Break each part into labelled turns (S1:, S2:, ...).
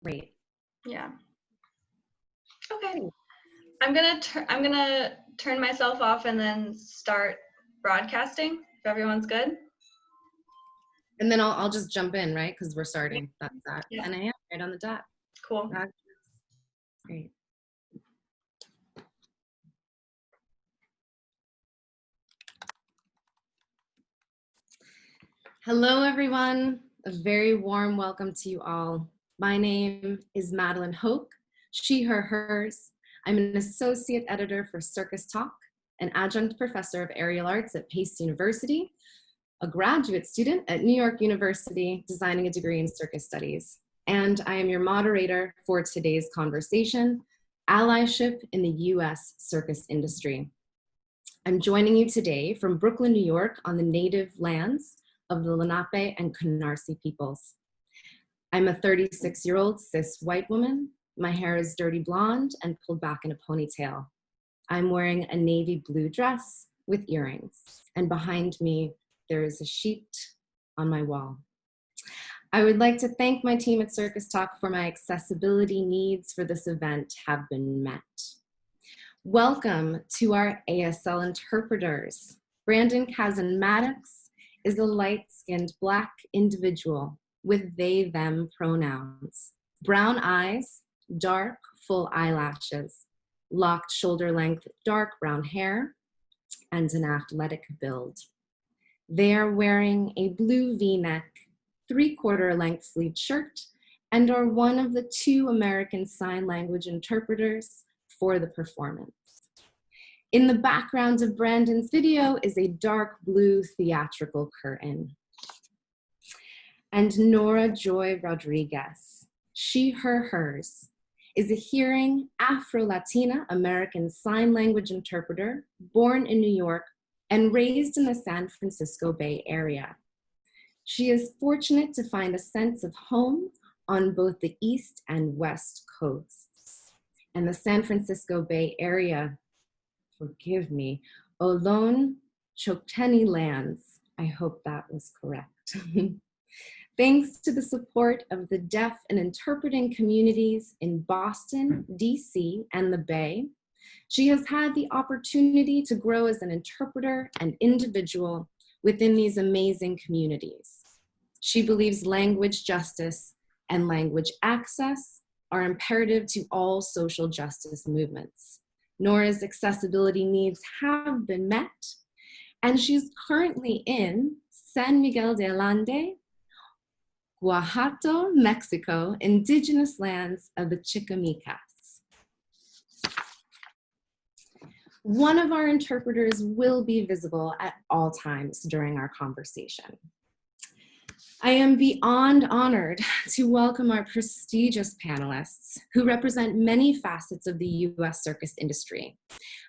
S1: Great.
S2: Yeah. Okay. I'm gonna turn myself off and then start broadcasting if everyone's good.
S1: And then I'll just jump in, right? Because we're starting. That's at
S2: Yeah.
S1: 10 a.m. right on the dot.
S2: Cool.
S1: That's great. Hello, everyone. A very warm welcome to you all. My name is Madeline Hoak, she, her, hers. I'm an associate editor for CircusTalk, an adjunct professor of aerial arts at Pace University, a graduate student at New York University, designing a degree in circus studies. And I am your moderator for today's conversation, Allyship in the US circus industry. I'm joining you today from Brooklyn, New York, on the native lands of the Lenape and Canarsie peoples. I'm a 36-year-old cis white woman. My hair is dirty blonde and pulled back in a ponytail. I'm wearing a navy blue dress with earrings, and behind me, there is a sheet on my wall. I would like to thank my team at CircusTalk for my accessibility needs for this event have been met. Welcome to our ASL interpreters. Brandon Kazan-Maddox is a light-skinned Black individual with they, them pronouns. Brown eyes, dark, full eyelashes, locked shoulder-length dark brown hair, and an athletic build. They are wearing a blue V-neck, 3/4 length sleeved shirt, and are one of the 2 American Sign Language interpreters for the performance. In the background of Brandon's video is a dark blue theatrical curtain. And Nora Joy Rodriguez, she, her, hers, is a hearing Afro-Latina American Sign Language interpreter born in New York and raised in the San Francisco Bay Area. She is fortunate to find a sense of home on both the East and West coasts. And the San Francisco Bay Area, forgive me, Olon Choctaw lands. I hope that was correct. Thanks to the support of the deaf and interpreting communities in Boston, DC, and the Bay, she has had the opportunity to grow as an interpreter and individual within these amazing communities. She believes language justice and language access are imperative to all social justice movements. Nora's accessibility needs have been met, and she's currently in San Miguel de Allende, Guanajuato, Mexico, indigenous lands of the Chicamicas. One of our interpreters will be visible at all times during our conversation. I am beyond honored to welcome our prestigious panelists who represent many facets of the US circus industry.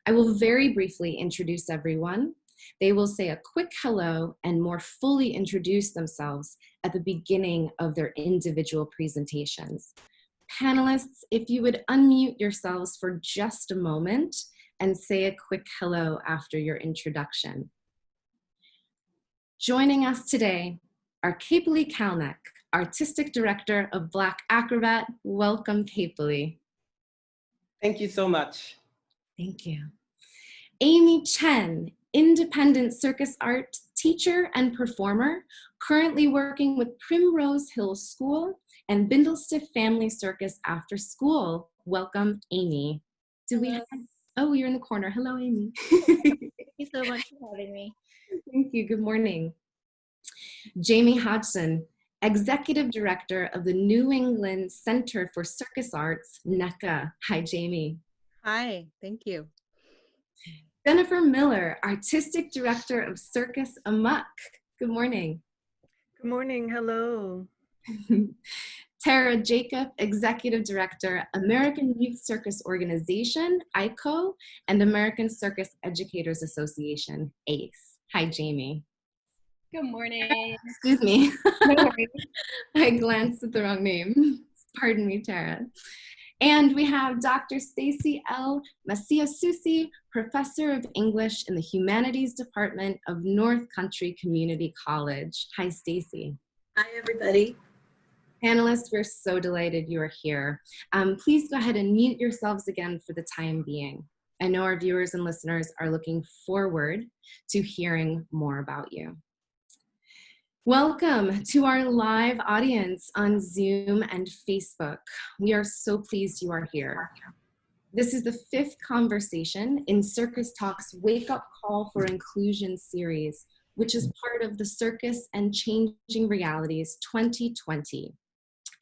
S1: I will very briefly introduce everyone. They will say a quick hello and more fully introduce themselves at the beginning of their individual presentations. Panelists, if you would unmute yourselves for just a moment and say a quick hello after your introduction. Joining us today are Kiebpoli Calnek, Artistic Director of Black Acrobat. Welcome, Kiebpoli.
S3: Thank you so much.
S1: Thank you. Amy Chen, independent circus art teacher and performer, currently working with Primrose Hill School and Bindlestiff Family Circus after school. Welcome, Amy. Oh, you're in the corner. Hello, Amy.
S4: Thank you so much for having me.
S1: Thank you. Good morning. Jamie Hodgson, Executive Director of the New England Center for Circus Arts, NECA. Hi, Jamie.
S4: Hi, thank you.
S1: Jennifer Miller, Artistic Director of Circus, Amak. Good morning.
S5: Good morning, hello.
S1: Tara Jacob, Executive Director, American Youth Circus Organization, ICO, and American Circus Educators Association, ACE. Hi, Jamie.
S6: Good morning.
S1: Excuse me.
S6: No worries.
S1: I glanced at the wrong name. Pardon me, Tara. And we have Dr. Stacy L. Maciasusi, Professor of English in the Humanities Department of North Country Community College. Hi, Stacy.
S5: Hi, everybody.
S1: Panelists, we're so delighted you are here. Please go ahead and mute yourselves again for the time being. I know our viewers and listeners are looking forward to hearing more about you. Welcome to our live audience on Zoom and Facebook. We are so pleased you are here. This is the 5th conversation in CircusTalk's Wake Up Call for Inclusion series, which is part of the Circus and Changing Realities 2020,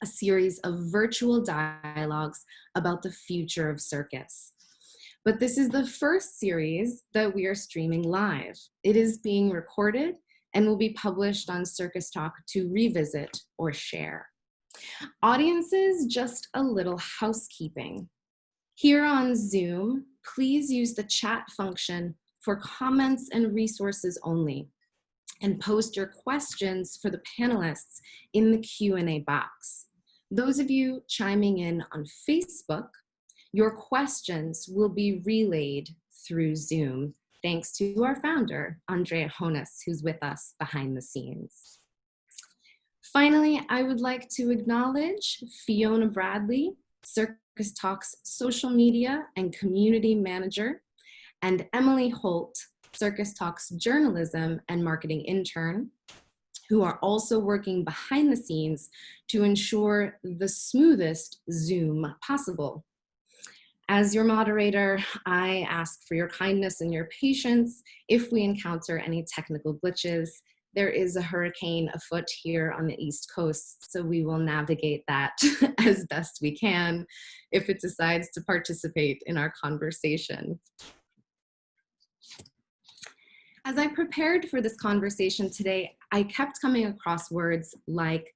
S1: a series of virtual dialogues about the future of circus. But this is the first series that we are streaming live. It is being recorded and will be published on CircusTalk to revisit or share. Audiences, just a little housekeeping. Here on Zoom, please use the chat function for comments and resources only, and post your questions for the panelists in the Q&A box. Those of you chiming in on Facebook, your questions will be relayed through Zoom, thanks to our founder, Andrea Jonas, who's with us behind the scenes. Finally, I would like to acknowledge Fiona Bradley, CircusTalk's social media and community manager, and Emily Holt, CircusTalk's journalism and marketing intern, who are also working behind the scenes to ensure the smoothest Zoom possible. As your moderator, I ask for your kindness and your patience if we encounter any technical glitches. There is a hurricane afoot here on the East Coast, so we will navigate that as best we can if it decides to participate in our conversation. As I prepared for this conversation today, I kept coming across words like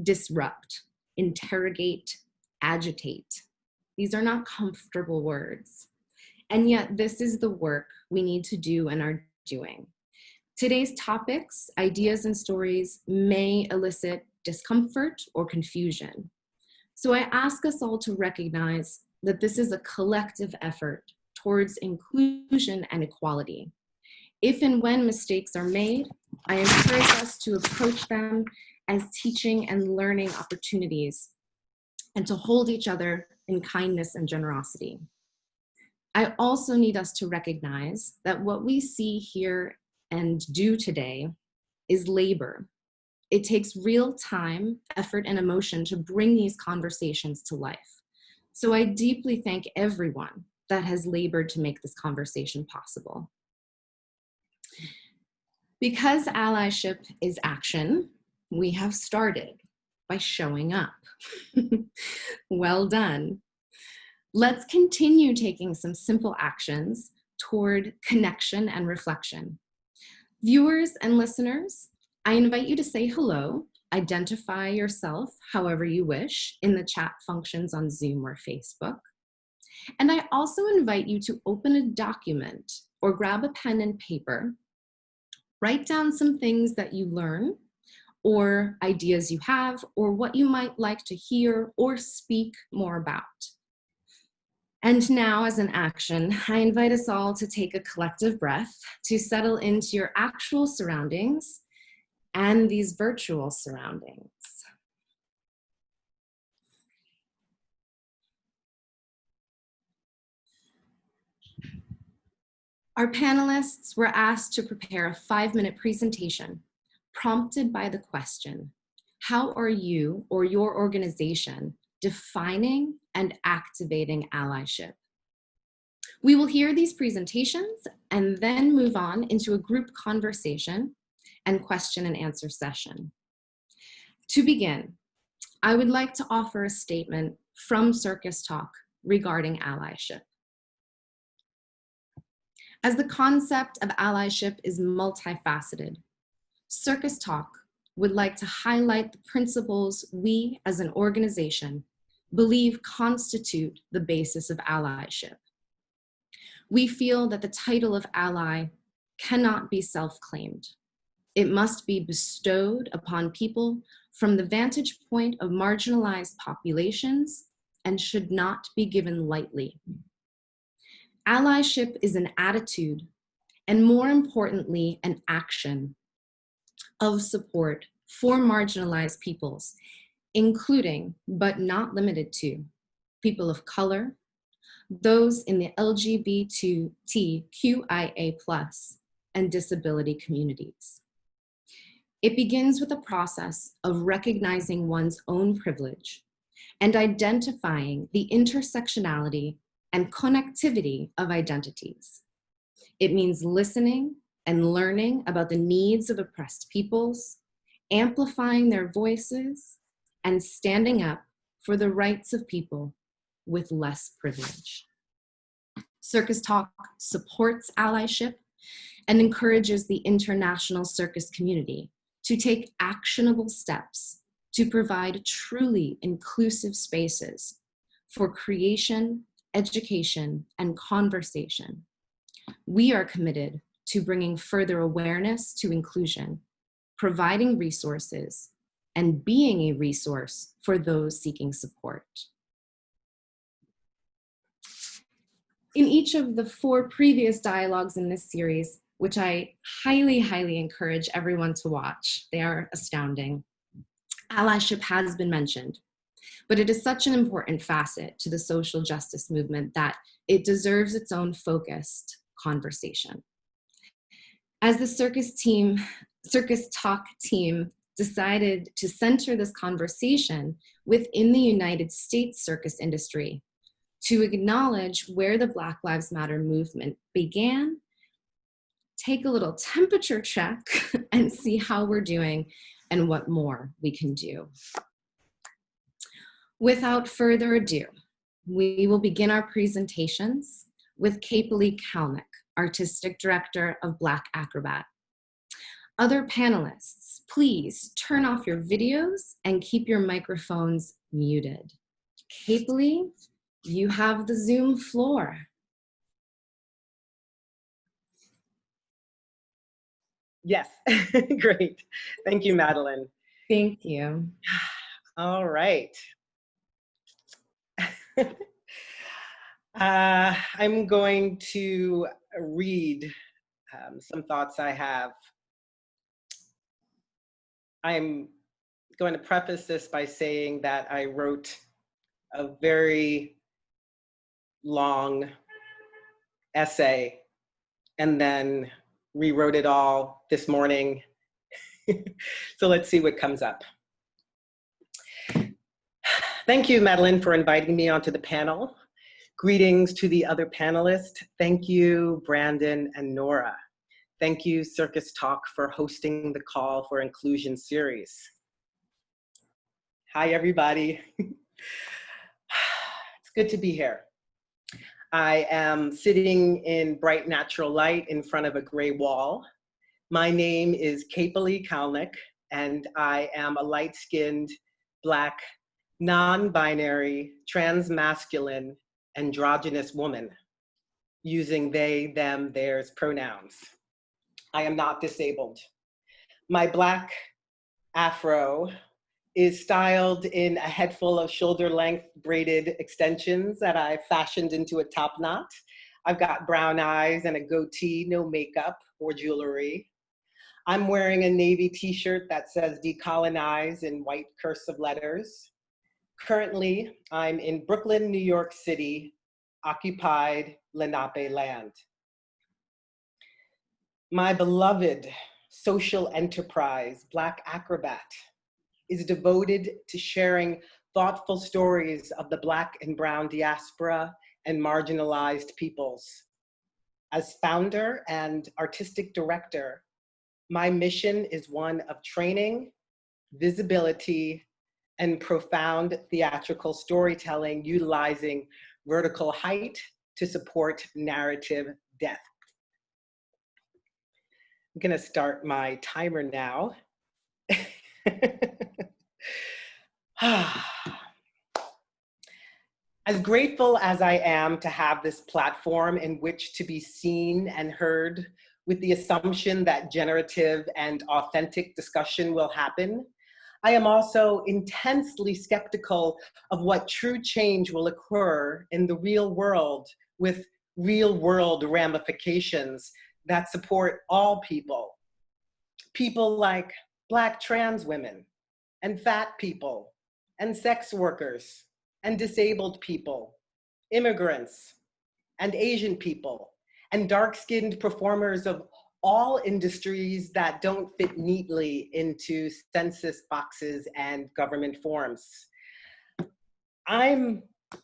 S1: disrupt, interrogate, agitate. These are not comfortable words. And yet this is the work we need to do and are doing. Today's topics, ideas, and stories may elicit discomfort or confusion. So I ask us all to recognize that this is a collective effort towards inclusion and equality. If and when mistakes are made, I encourage us to approach them as teaching and learning opportunities and to hold each other in kindness and generosity. I also need us to recognize that what we see here and do today is labor. It takes real time, effort, and emotion to bring these conversations to life. So I deeply thank everyone that has labored to make this conversation possible. Because allyship is action, we have started by showing up. Well done. Let's continue taking some simple actions toward connection and reflection. Viewers and listeners, I invite you to say hello, identify yourself however you wish in the chat functions on Zoom or Facebook. And I also invite you to open a document or grab a pen and paper, write down some things that you learn or ideas you have or what you might like to hear or speak more about. And now, as an action, I invite us all to take a collective breath to settle into your actual surroundings and these virtual surroundings. Our panelists were asked to prepare a 5-minute presentation prompted by the question, how are you or your organization defining and activating allyship? We will hear these presentations and then move on into a group conversation and question and answer session. To begin, I would like to offer a statement from CircusTalk regarding allyship. As the concept of allyship is multifaceted, CircusTalk would like to highlight the principles we as an organization believe constitute the basis of allyship. We feel that the title of ally cannot be self-claimed. It must be bestowed upon people from the vantage point of marginalized populations and should not be given lightly. Allyship is an attitude, and more importantly, an action of support for marginalized peoples including, but not limited to, people of color, those in the LGBTQIA+ and disability communities. It begins with a process of recognizing one's own privilege and identifying the intersectionality and connectivity of identities. It means listening and learning about the needs of oppressed peoples, amplifying their voices, and standing up for the rights of people with less privilege. CircusTalk supports allyship and encourages the international circus community to take actionable steps to provide truly inclusive spaces for creation, education, and conversation. We are committed to bringing further awareness to inclusion, providing resources, and being a resource for those seeking support. In each of the 4 previous dialogues in this series, which I highly, highly encourage everyone to watch, they are astounding, allyship has been mentioned, but it is such an important facet to the social justice movement that it deserves its own focused conversation. As the CircusTalk team decided to center this conversation within the United States circus industry, to acknowledge where the Black Lives Matter movement began, take a little temperature check and see how we're doing and what more we can do. Without further ado, we will begin our presentations with Kiebpoli Calnek, Artistic Director of Black Acrobat. Other panelists, please turn off your videos and keep your microphones muted. Kiebpoli, you have the Zoom floor.
S3: Yes, great. Thank you, Madeline.
S1: Thank you.
S3: All right. I'm going to read some thoughts I have. I'm going to preface this by saying that I wrote a very long essay and then rewrote it all this morning. So let's see what comes up. Thank you, Madeline, for inviting me onto the panel. Greetings to the other panelists. Thank you, Brandon and Nora. Thank you, CircusTalk, for hosting the Call for Inclusion series. Hi, everybody. It's good to be here. I am sitting in bright natural light in front of a gray wall. My name is Kiebpoli Calnek, and I am a light-skinned, Black, non-binary, trans-masculine, androgynous woman, using they, them, theirs pronouns. I am not disabled. My Black afro is styled in a head full of shoulder-length braided extensions that I fashioned into a top knot. I've got brown eyes and a goatee, no makeup or jewelry. I'm wearing a navy t-shirt that says decolonize in white cursive letters. Currently, I'm in Brooklyn, New York City, occupied Lenape land. My beloved social enterprise, Black Acrobat, is devoted to sharing thoughtful stories of the Black and brown diaspora and marginalized peoples. As founder and artistic director, my mission is one of training, visibility, and profound theatrical storytelling utilizing vertical height to support narrative depth. I'm gonna start my timer now. As grateful as I am to have this platform in which to be seen and heard with the assumption that generative and authentic discussion will happen, I am also intensely skeptical of what true change will occur in the real world with real world ramifications that support all people. People like Black trans women and fat people and sex workers and disabled people, immigrants and Asian people, and dark-skinned performers of all industries that don't fit neatly into census boxes and government forms. I'm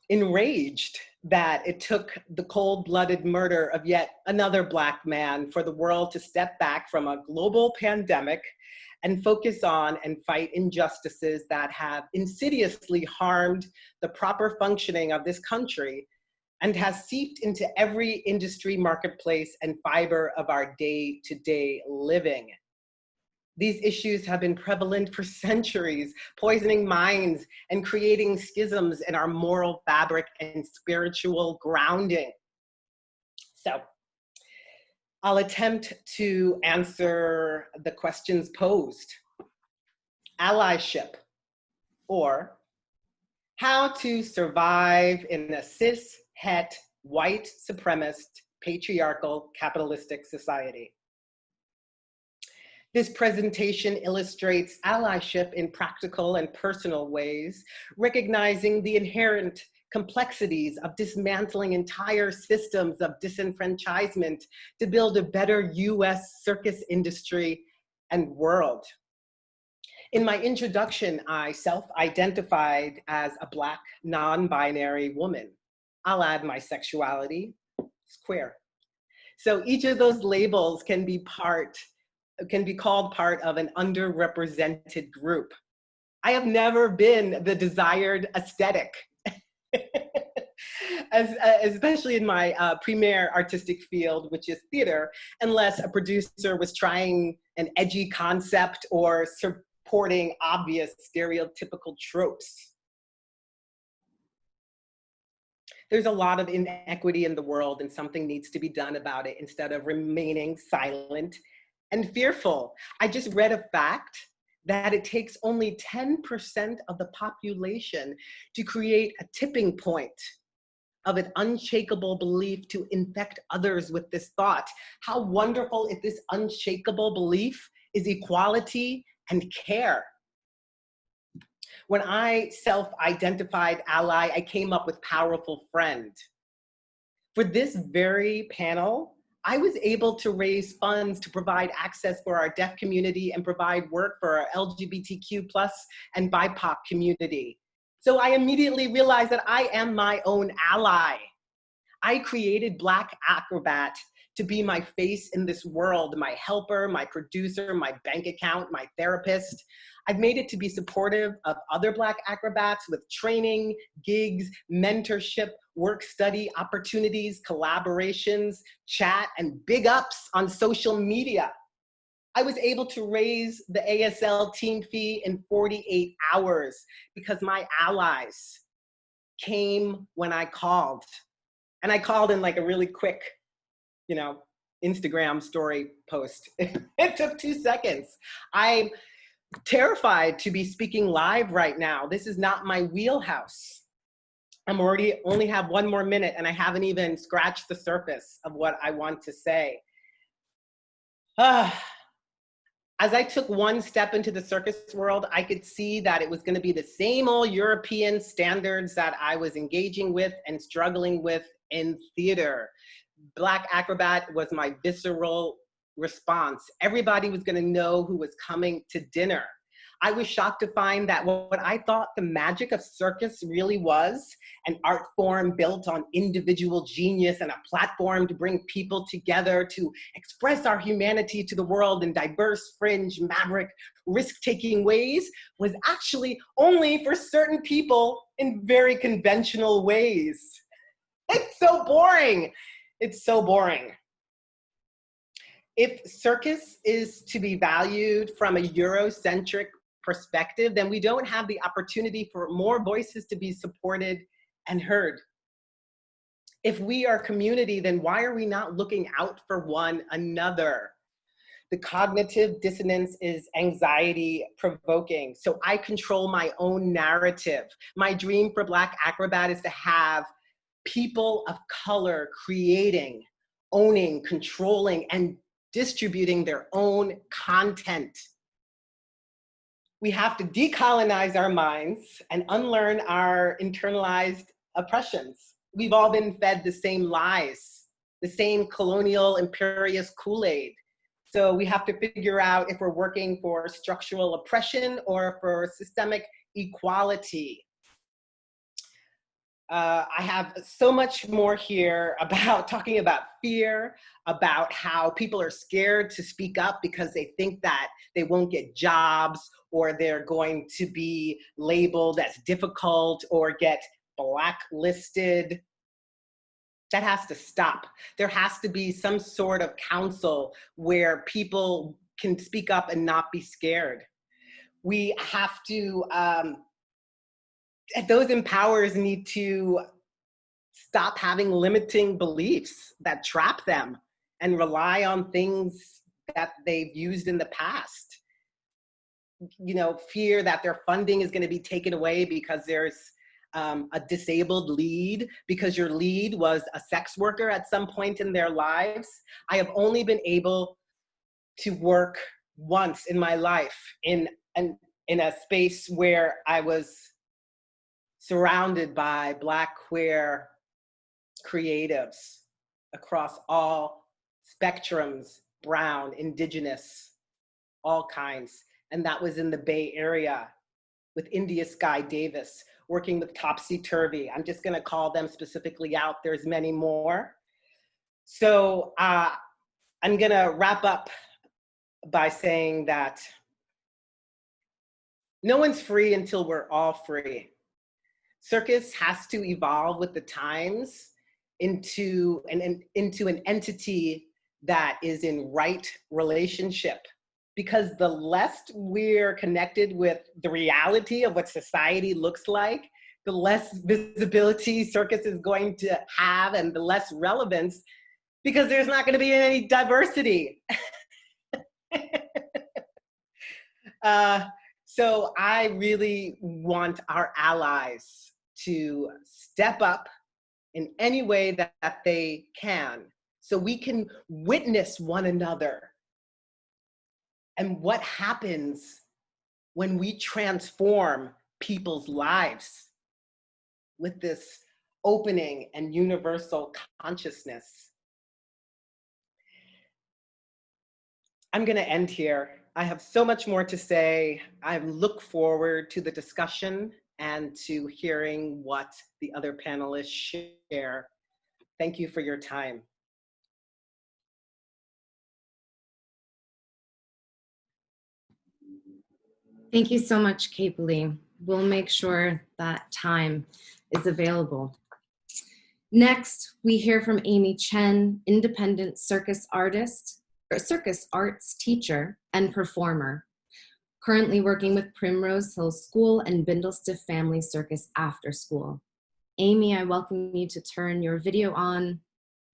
S3: enraged that it took the cold-blooded murder of yet another Black man for the world to step back from a global pandemic and focus on and fight injustices that have insidiously harmed the proper functioning of this country and has seeped into every industry, marketplace, and fiber of our day-to-day living. These issues have been prevalent for centuries, poisoning minds and creating schisms in our moral fabric and spiritual grounding. So I'll attempt to answer the questions posed. Allyship, or how to survive in a cis, het, white supremacist, patriarchal, capitalistic society. This presentation illustrates allyship in practical and personal ways, recognizing the inherent complexities of dismantling entire systems of disenfranchisement to build a better US circus industry and world. In my introduction, I self-identified as a Black non-binary woman. I'll add my sexuality, it's queer. So each of those labels can be called part of an underrepresented group. I have never been the desired aesthetic, especially in my premier artistic field, which is theater, unless a producer was trying an edgy concept or supporting obvious stereotypical tropes. There's a lot of inequity in the world and something needs to be done about it instead of remaining silent and fearful. I just read a fact that it takes only 10% of the population to create a tipping point of an unshakable belief to infect others with this thought. How wonderful if this unshakable belief is equality and care. When I self-identified ally, I came up with powerful friend. For this very panel, I was able to raise funds to provide access for our deaf community and provide work for our LGBTQ+ and BIPOC community. So I immediately realized that I am my own ally. I created Black Acrobat to be my face in this world, my helper, my producer, my bank account, my therapist. I've made it to be supportive of other Black acrobats with training, gigs, mentorship, work study opportunities, collaborations, chat, and big ups on social media. I was able to raise the ASL team fee in 48 hours because my allies came when I called. And I called in like a really quick, Instagram story post. It took 2 seconds. I'm terrified to be speaking live right now. This is not my wheelhouse. I'm only have 1 more minute and I haven't even scratched the surface of what I want to say. As I took 1 step into the circus world, I could see that it was going to be the same old European standards that I was engaging with and struggling with in theater. Black Acrobat was my visceral response. Everybody was going to know who was coming to dinner. I was shocked to find that what I thought the magic of circus really was, an art form built on individual genius and a platform to bring people together to express our humanity to the world in diverse, fringe, maverick, risk-taking ways, was actually only for certain people in very conventional ways. It's so boring. It's so boring. If circus is to be valued from a Eurocentric perspective, then we don't have the opportunity for more voices to be supported and heard. If we are community, then why are we not looking out for one another? The cognitive dissonance is anxiety provoking. So I control my own narrative. My dream for Black Acrobat is to have people of color creating, owning, controlling, and distributing their own content. We have to decolonize our minds and unlearn our internalized oppressions. We've all been fed the same lies, the same colonial imperious Kool-Aid. So we have to figure out if we're working for structural oppression or for systemic equality. I have so much more here about talking about fear, about how people are scared to speak up because they think that they won't get jobs or they're going to be labeled as difficult or get blacklisted. That has to stop. There has to be some sort of council where people can speak up and not be scared. We have to, those empowers need to stop having limiting beliefs that trap them and rely on things that they've used in the past. You know, fear that their funding is going to be taken away because there's a disabled lead, because your lead was a sex worker at some point in their lives. I have only been able to work once in my life in a space where I was surrounded by Black queer creatives across all spectrums, brown, indigenous, all kinds. And that was in the Bay Area with India Sky Davis, working with Topsy Turvy. I'm just gonna call them specifically out. There's many more. So I'm gonna wrap up by saying that no one's free until we're all free. Circus has to evolve with the times into an entity that is in right relationship. Because the less we're connected with the reality of what society looks like, the less visibility circus is going to have and the less relevance, because there's not going to be any diversity. So I really want our allies to step up in any way that they can, so we can witness one another. And what happens when we transform people's lives with this opening and universal consciousness. I'm going to end here. I have so much more to say. I look forward to the discussion and to hearing what the other panelists share. Thank you for your time.
S1: Thank you so much, Kiebpoli. We'll make sure that time is available. Next, we hear from Amy Chen, independent circus artist, or circus arts teacher and performer, currently working with Primrose Hill School and Bindlestiff Family Circus After School. Amy, I welcome you to turn your video on,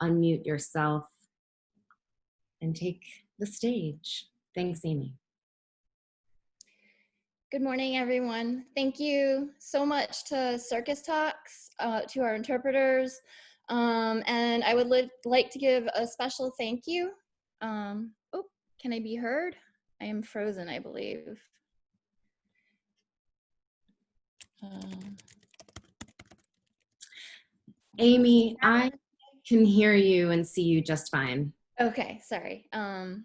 S1: unmute yourself, and take the stage. Thanks, Amy.
S6: Good morning, everyone. Thank you so much to Circus Talks, to our interpreters, and I would like to give a special thank you. Oh, can I be heard? I am frozen, I believe.
S1: Amy, I can hear you and see you just fine.
S6: Okay, sorry.
S1: And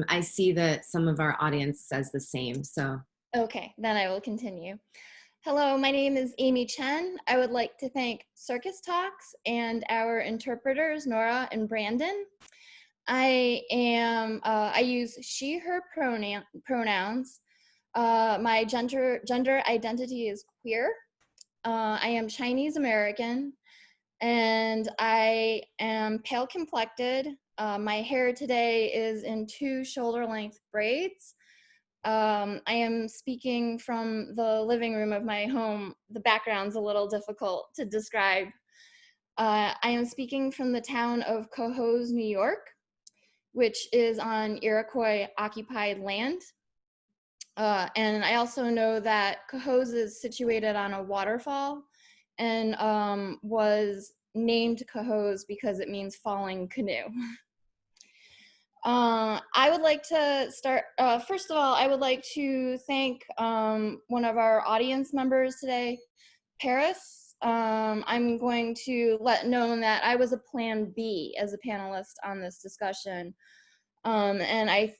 S1: I see that some of our audience says the same, so.
S6: Okay, then I will continue. Hello, my name is Amy Chen. I would like to thank Circus Talks and our interpreters, Nora and Brandon. I use she, her pronouns. My gender identity is queer. I am Chinese American, and I am pale complected. My hair today is in 2 shoulder-length braids. I am speaking from the living room of my home. The background's a little difficult to describe. I am speaking from the town of Cohoes, New York, which is on Iroquois-occupied land. And I also know that Cohoes is situated on a waterfall and was named Cohoes because it means falling canoe. I would like to start, first of all, I would like to thank one of our audience members today, Paris. I'm going to let known that I was a plan B as a panelist on this discussion. And I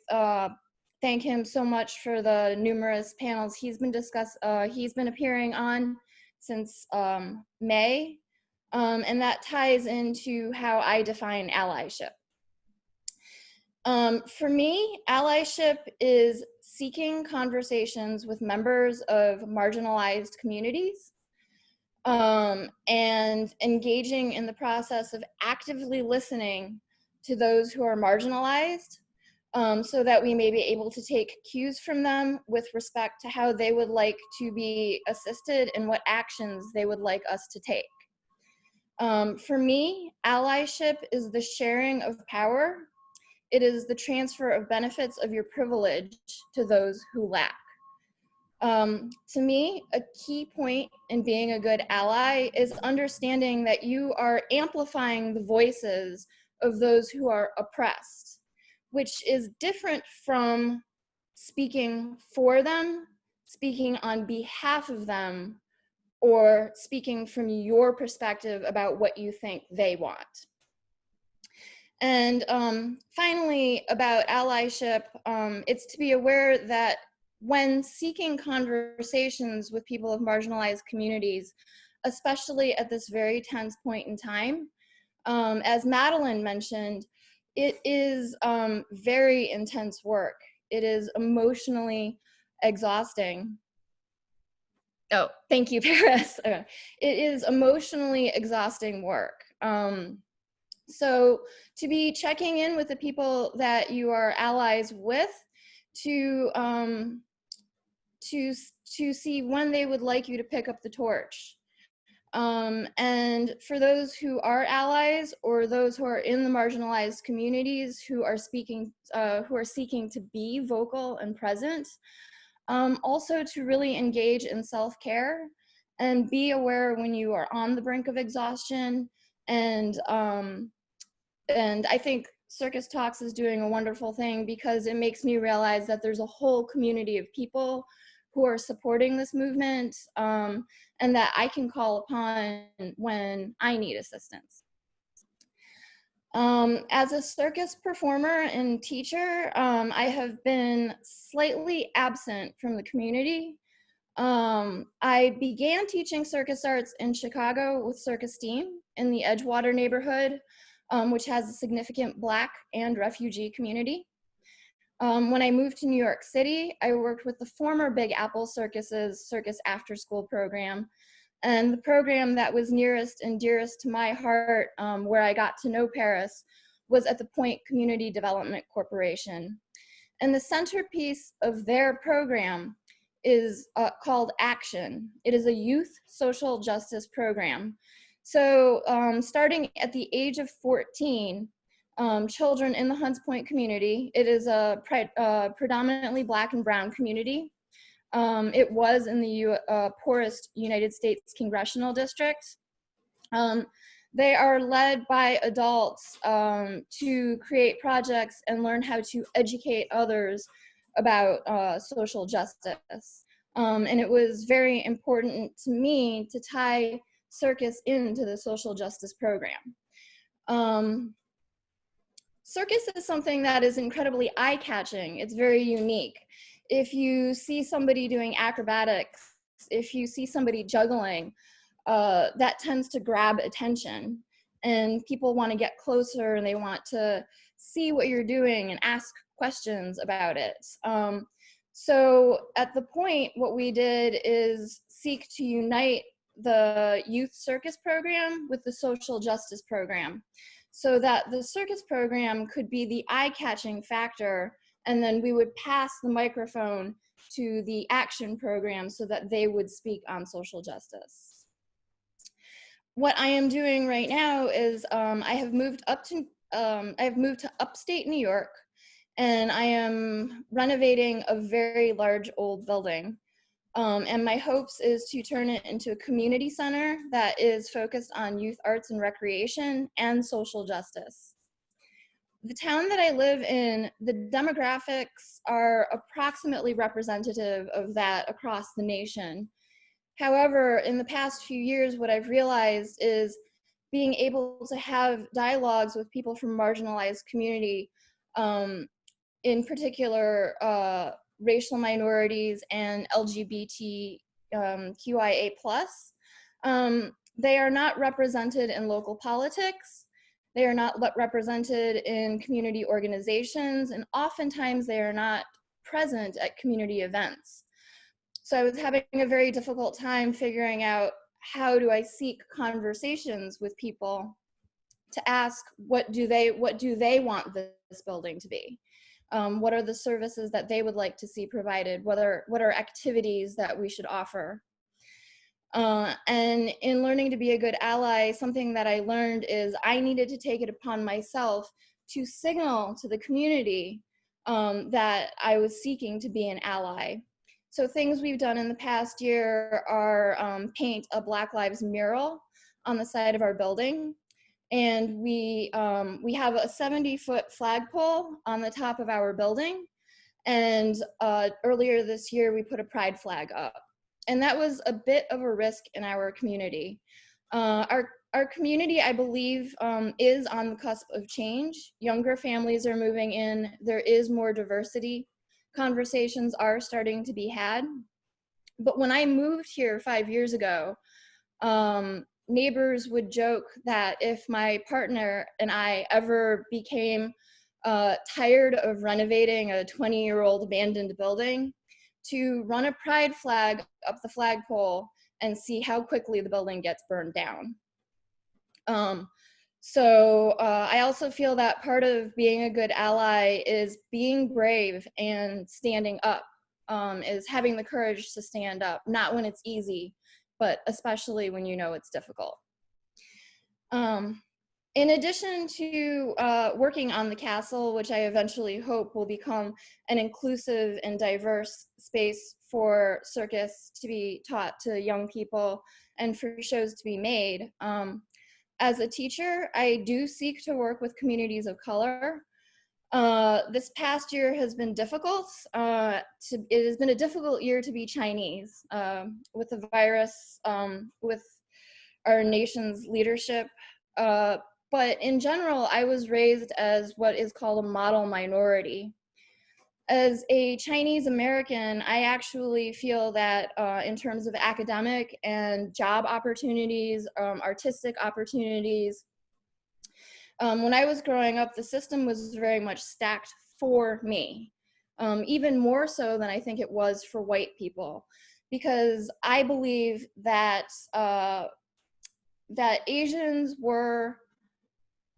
S6: thank him so much for the numerous panels he's been appearing on since May. And that ties into how I define allyship. For me, allyship is seeking conversations with members of marginalized communities and engaging in the process of actively listening to those who are marginalized so that we may be able to take cues from them with respect to how they would like to be assisted and what actions they would like us to take. For me, allyship is the sharing of power. It is the transfer of benefits of your privilege to those who lack. To me, a key point in being a good ally is understanding that you are amplifying the voices of those who are oppressed, which is different from speaking for them, speaking on behalf of them, or speaking from your perspective about what you think they want. And finally, about allyship, it's to be aware that when seeking conversations with people of marginalized communities, especially at this very tense point in time, as Madeline mentioned, it is very intense work. It is emotionally exhausting. Oh, thank you, Paris. It is emotionally exhausting work. So to be checking in with the people that you are allies with to see when they would like you to pick up the torch. And for those who are allies or those who are in the marginalized communities who are seeking to be vocal and present, also to really engage in self-care and be aware when you are on the brink of exhaustion. And I think Circus Talks is doing a wonderful thing because it makes me realize that there's a whole community of people who are supporting this movement and that I can call upon when I need assistance. As a circus performer and teacher, I have been slightly absent from the community. I began teaching circus arts in Chicago with Circus Team in the Edgewater neighborhood, which has a significant Black and refugee community. When I moved to New York City, I worked with the former Big Apple Circus's Circus After School program. And the program that was nearest and dearest to my heart, where I got to know Paris, was at the Point Community Development Corporation. And the centerpiece of their program is called Action. It is a youth social justice program. So starting at the age of 14, children in the Hunts Point community, it is a predominantly Black and brown community. It was in the poorest United States congressional district. They are led by adults to create projects and learn how to educate others about social justice. And it was very important to me to tie circus into the social justice program. Circus is something that is incredibly eye-catching. It's very unique. If you see somebody doing acrobatics, if you see somebody juggling, that tends to grab attention. And people want to get closer and they want to see what you're doing and ask questions about it. So at the Point, what we did is seek to unite the youth circus program with the social justice program, so that the circus program could be the eye-catching factor, and then we would pass the microphone to the Action program so that they would speak on social justice. What I am doing right now is I have moved to upstate New York, and I am renovating a very large old building. And my hopes is to turn it into a community center that is focused on youth arts and recreation and social justice. the town that I live in, the demographics are approximately representative of that across the nation. However, in the past few years, what I've realized is being able to have dialogues with people from marginalized community, in particular racial minorities and LGBT QIA+, they are not represented in local politics. They are not represented in community organizations, and oftentimes they are not present at community events. So I was having a very difficult time figuring out, how do I seek conversations with people to ask, what do they want this building to be? What are the services that they would like to see provided? What are activities that we should offer? And in learning to be a good ally, something that I learned is I needed to take it upon myself to signal to the community that I was seeking to be an ally. So things we've done in the past year are paint a Black Lives mural on the side of our building. And we have a 70-foot flagpole on the top of our building. And earlier this year, we put a pride flag up. And that was a bit of a risk in our community. Our community, I believe, is on the cusp of change. Younger families are moving in. There is more diversity. Conversations are starting to be had. But when I moved here 5 years ago, neighbors would joke that if my partner and I ever became tired of renovating a 20-year-old abandoned building, to run a pride flag up the flagpole and see how quickly the building gets burned down. So I also feel that part of being a good ally is being brave and standing up, is having the courage to stand up, not when it's easy, but especially when you know it's difficult. In addition to working on the castle, which I eventually hope will become an inclusive and diverse space for circus to be taught to young people and for shows to be made, as a teacher, I do seek to work with communities of color. This past year has been difficult. It has been a difficult year to be Chinese with the virus, with our nation's leadership. But in general, I was raised as what is called a model minority. As a Chinese American, I actually feel that in terms of academic and job opportunities, artistic opportunities, when I was growing up, the system was very much stacked for me, even more so than I think it was for white people, because I believe that that Asians were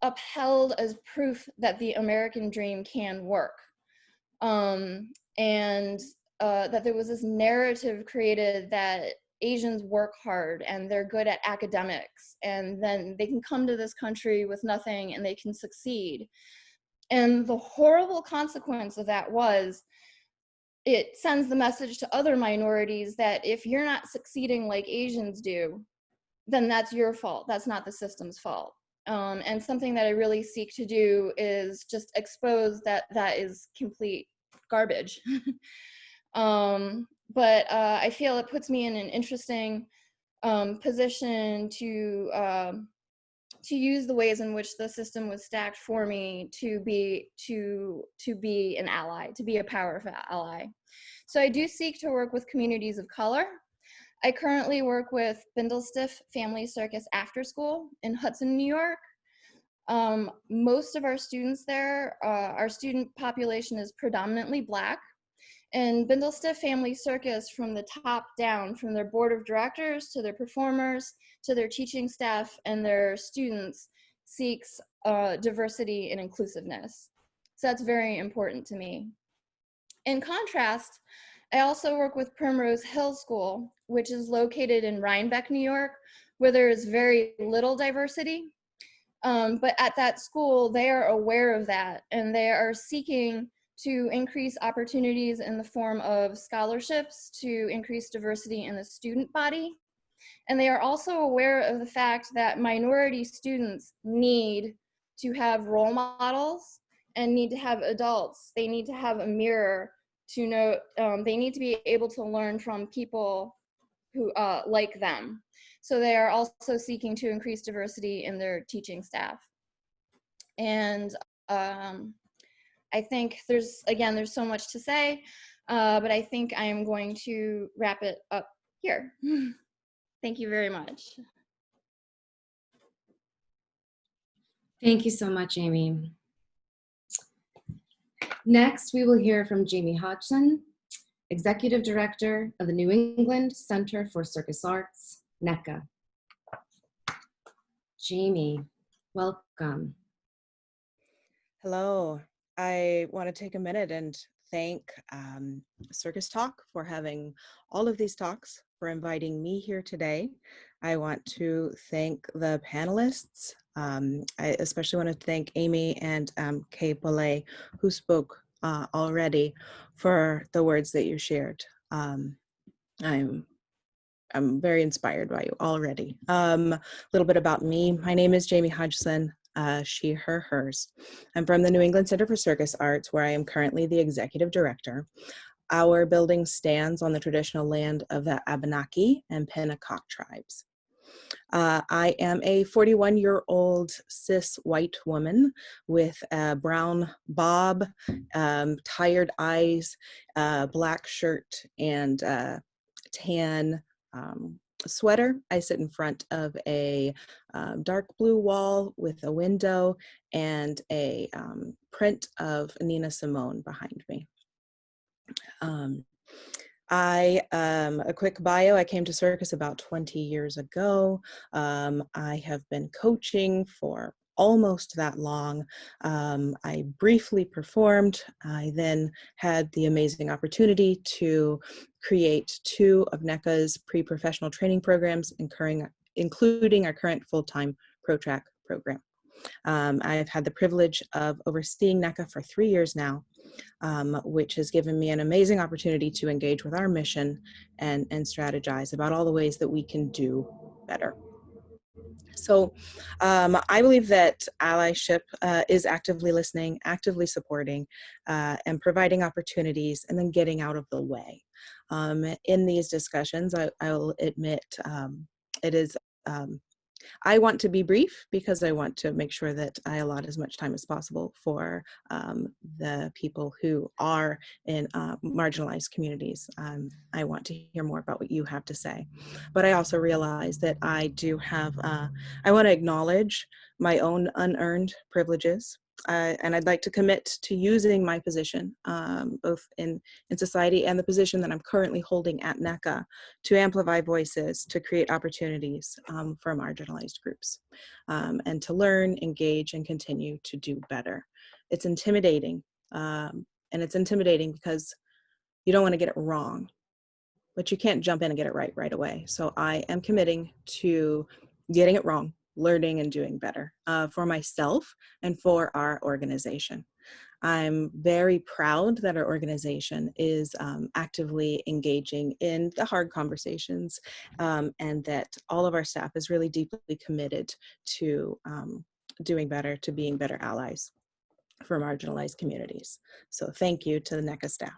S6: upheld as proof that the American dream can work. And that there was this narrative created that Asians work hard and they're good at academics, and then they can come to this country with nothing and they can succeed. And the horrible consequence of that was it sends the message to other minorities that if you're not succeeding like Asians do, then that's your fault. That's not the system's fault. And something that I really seek to do is just expose that that is complete garbage. But I feel it puts me in an interesting position to use the ways in which the system was stacked for me to be an ally, to be a powerful ally. So I do seek to work with communities of color. I currently work with Bindlestiff Family Circus After School in Hodgson, New York. Most of our students there, our student population is predominantly Black. And Bindlestiff Family Circus, from the top down, from their board of directors to their performers, to their teaching staff and their students, seeks diversity and inclusiveness. So that's very important to me. In contrast, I also work with Primrose Hill School, which is located in Rhinebeck, New York, where there is very little diversity. But at that school, they are aware of that, and they are seeking to increase opportunities in the form of scholarships to increase diversity in the student body. And they are also aware of the fact that minority students need to have role models and need to have adults. They need to have a mirror to know, they need to be able to learn from people who like them. So they are also seeking to increase diversity in their teaching staff. And I think there's so much to say, but I think I'm going to wrap it up here. Thank you very much.
S1: Thank you so much, Amy. Next, we will hear from Jamie Hodgson, Executive Director of the New England Center for Circus Arts, NECA. Jamie, welcome.
S4: Hello. I want to take a minute and thank CircusTalk for having all of these talks, for inviting me here today. I want to thank the panelists. I especially want to thank Amy and Kiebpoli, who spoke already, for the words that you shared. I'm very inspired by you already. A little bit about me. My name is Jamie Hodgson. She, her, hers. I'm from the New England Center for Circus Arts, where I am currently the executive director. Our building stands on the traditional land of the Abenaki and Pennacock tribes. I am a 41-year-old cis white woman with a brown bob, tired eyes, black shirt, and tan sweater. I sit in front of a dark blue wall with a window and a print of Nina Simone behind me. A quick bio, I came to Circus about 20 years ago. I have been coaching for almost that long. I briefly performed. I then had the amazing opportunity to create 2 of NECA's pre-professional training programs, including our current full-time ProTrack program. I've had the privilege of overseeing NECA for 3 years now, which has given me an amazing opportunity to engage with our mission and strategize about all the ways that we can do better. So I believe that allyship is actively listening, actively supporting, and providing opportunities, and then getting out of the way. In these discussions, I'll admit it is I want to be brief because I want to make sure that I allot as much time as possible for the people who are in marginalized communities. I want to hear more about what you have to say. But I also realize that I do have, I want to acknowledge my own unearned privileges. And I'd like to commit to using my position, both in society and the position that I'm currently holding at NECA, to amplify voices, to create opportunities for marginalized groups, and to learn, engage, and continue to do better. It's intimidating, and it's intimidating because you don't want to get it wrong, but you can't jump in and get it right away. So I am committing to getting it wrong, learning and doing better for myself and for our organization. I'm very proud that our organization is actively engaging in the hard conversations, and that all of our staff is really deeply committed to doing better, to being better allies for marginalized communities. So thank you to the NECA staff.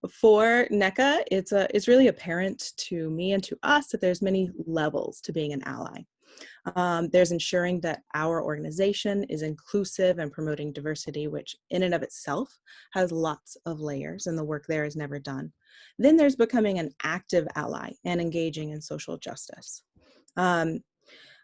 S4: For NECA, it's really apparent to me and to us that there's many levels to being an ally. There's ensuring that our organization is inclusive and promoting diversity, which in and of itself has lots of layers, and the work there is never done. Then there's becoming an active ally and engaging in social justice.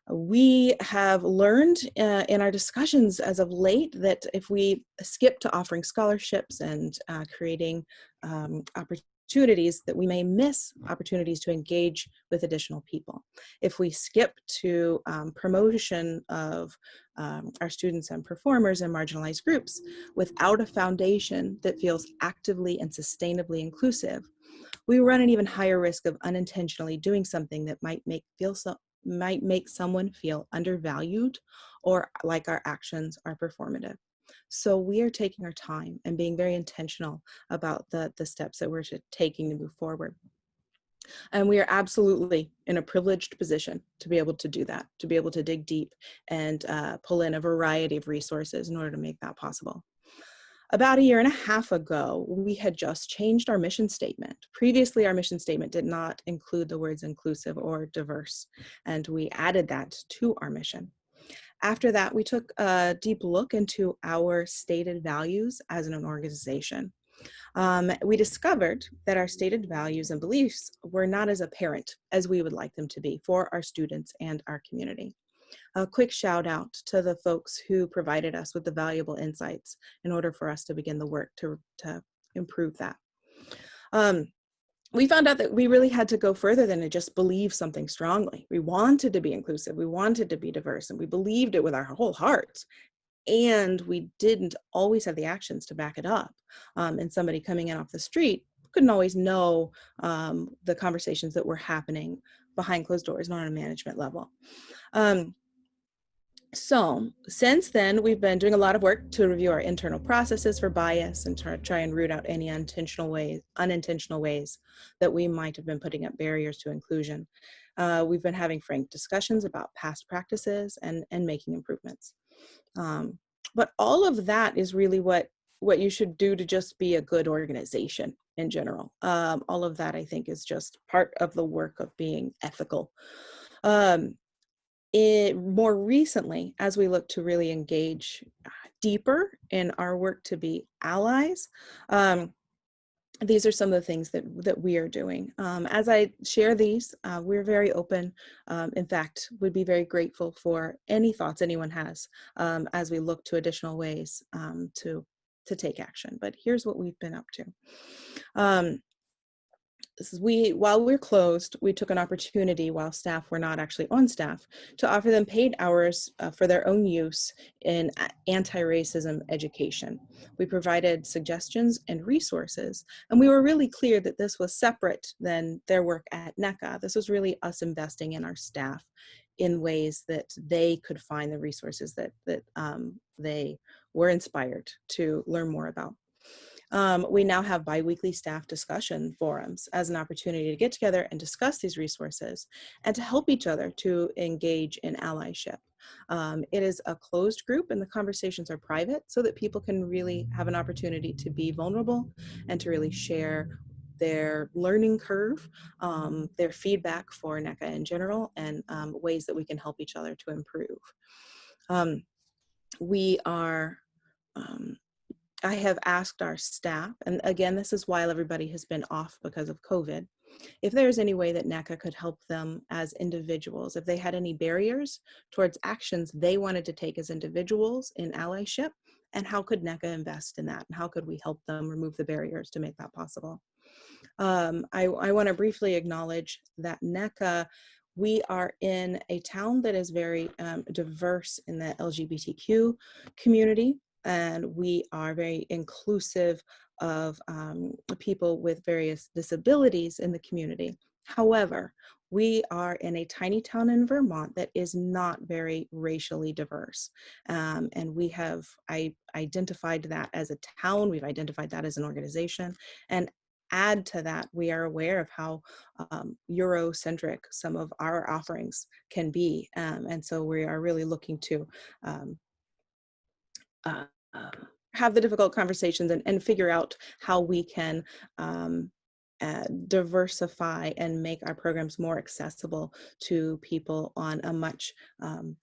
S4: We have learned in our discussions as of late that if we skip to offering scholarships and creating opportunities, that we may miss opportunities to engage with additional people. If we skip to promotion of our students and performers in marginalized groups without a foundation that feels actively and sustainably inclusive, we run an even higher risk of unintentionally doing something that might make someone feel undervalued or like our actions are performative. So we are taking our time and being very intentional about the steps that we're taking to move forward. And we are absolutely in a privileged position to be able to do that, to be able to dig deep and pull in a variety of resources in order to make that possible. About 1.5 years ago, we had just changed our mission statement. Previously, our mission statement did not include the words inclusive or diverse, and we added that to our mission. After that, we took a deep look into our stated values as an organization. We discovered that our stated values and beliefs were not as apparent as we would like them to be for our students and our community. A quick shout out to the folks who provided us with the valuable insights in order for us to begin the work to improve that. We found out that we really had to go further than to just believe something strongly. We wanted to be inclusive, we wanted to be diverse, and we believed it with our whole hearts. And we didn't always have the actions to back it up. And somebody coming in off the street couldn't always know the conversations that were happening behind closed doors, not on a management level. So since then, we've been doing a lot of work to review our internal processes for bias and try and root out any unintentional ways that we might have been putting up barriers to inclusion. We've been having frank discussions about past practices and making improvements. But all of that is really what you should do to just be a good organization in general. All of that, I think, is just part of the work of being ethical. More recently, as we look to really engage deeper in our work to be allies, these are some of the things that we are doing. As I share these, we're very open. In fact, would be very grateful for any thoughts anyone has as we look to additional ways to take action. But here's what we've been up to. While we're closed, we took an opportunity while staff were not actually on staff to offer them paid hours for their own use in anti-racism education. We provided suggestions and resources, and we were really clear that this was separate than their work at NECA. This was really us investing in our staff in ways that they could find the resources that they were inspired to learn more about. We now have bi-weekly staff discussion forums as an opportunity to get together and discuss these resources and to help each other to engage in allyship. It is a closed group and the conversations are private so that people can really have an opportunity to be vulnerable and to really share their learning curve, their feedback for NECA in general, and ways that we can help each other to improve. I have asked our staff, and again, this is while everybody has been off because of COVID, if there's any way that NECA could help them as individuals, if they had any barriers towards actions they wanted to take as individuals in allyship, and how could NECA invest in that, and how could we help them remove the barriers to make that possible. I want to briefly acknowledge that NECA, we are in a town that is very diverse in the LGBTQ community. And we are very inclusive of people with various disabilities in the community. However, we are in a tiny town in Vermont that is not very racially diverse. And we have identified that as a town, we've identified that as an organization. And add to that, we are aware of how Eurocentric some of our offerings can be. And so we are really looking to have the difficult conversations and figure out how we can diversify and make our programs more accessible to people on a much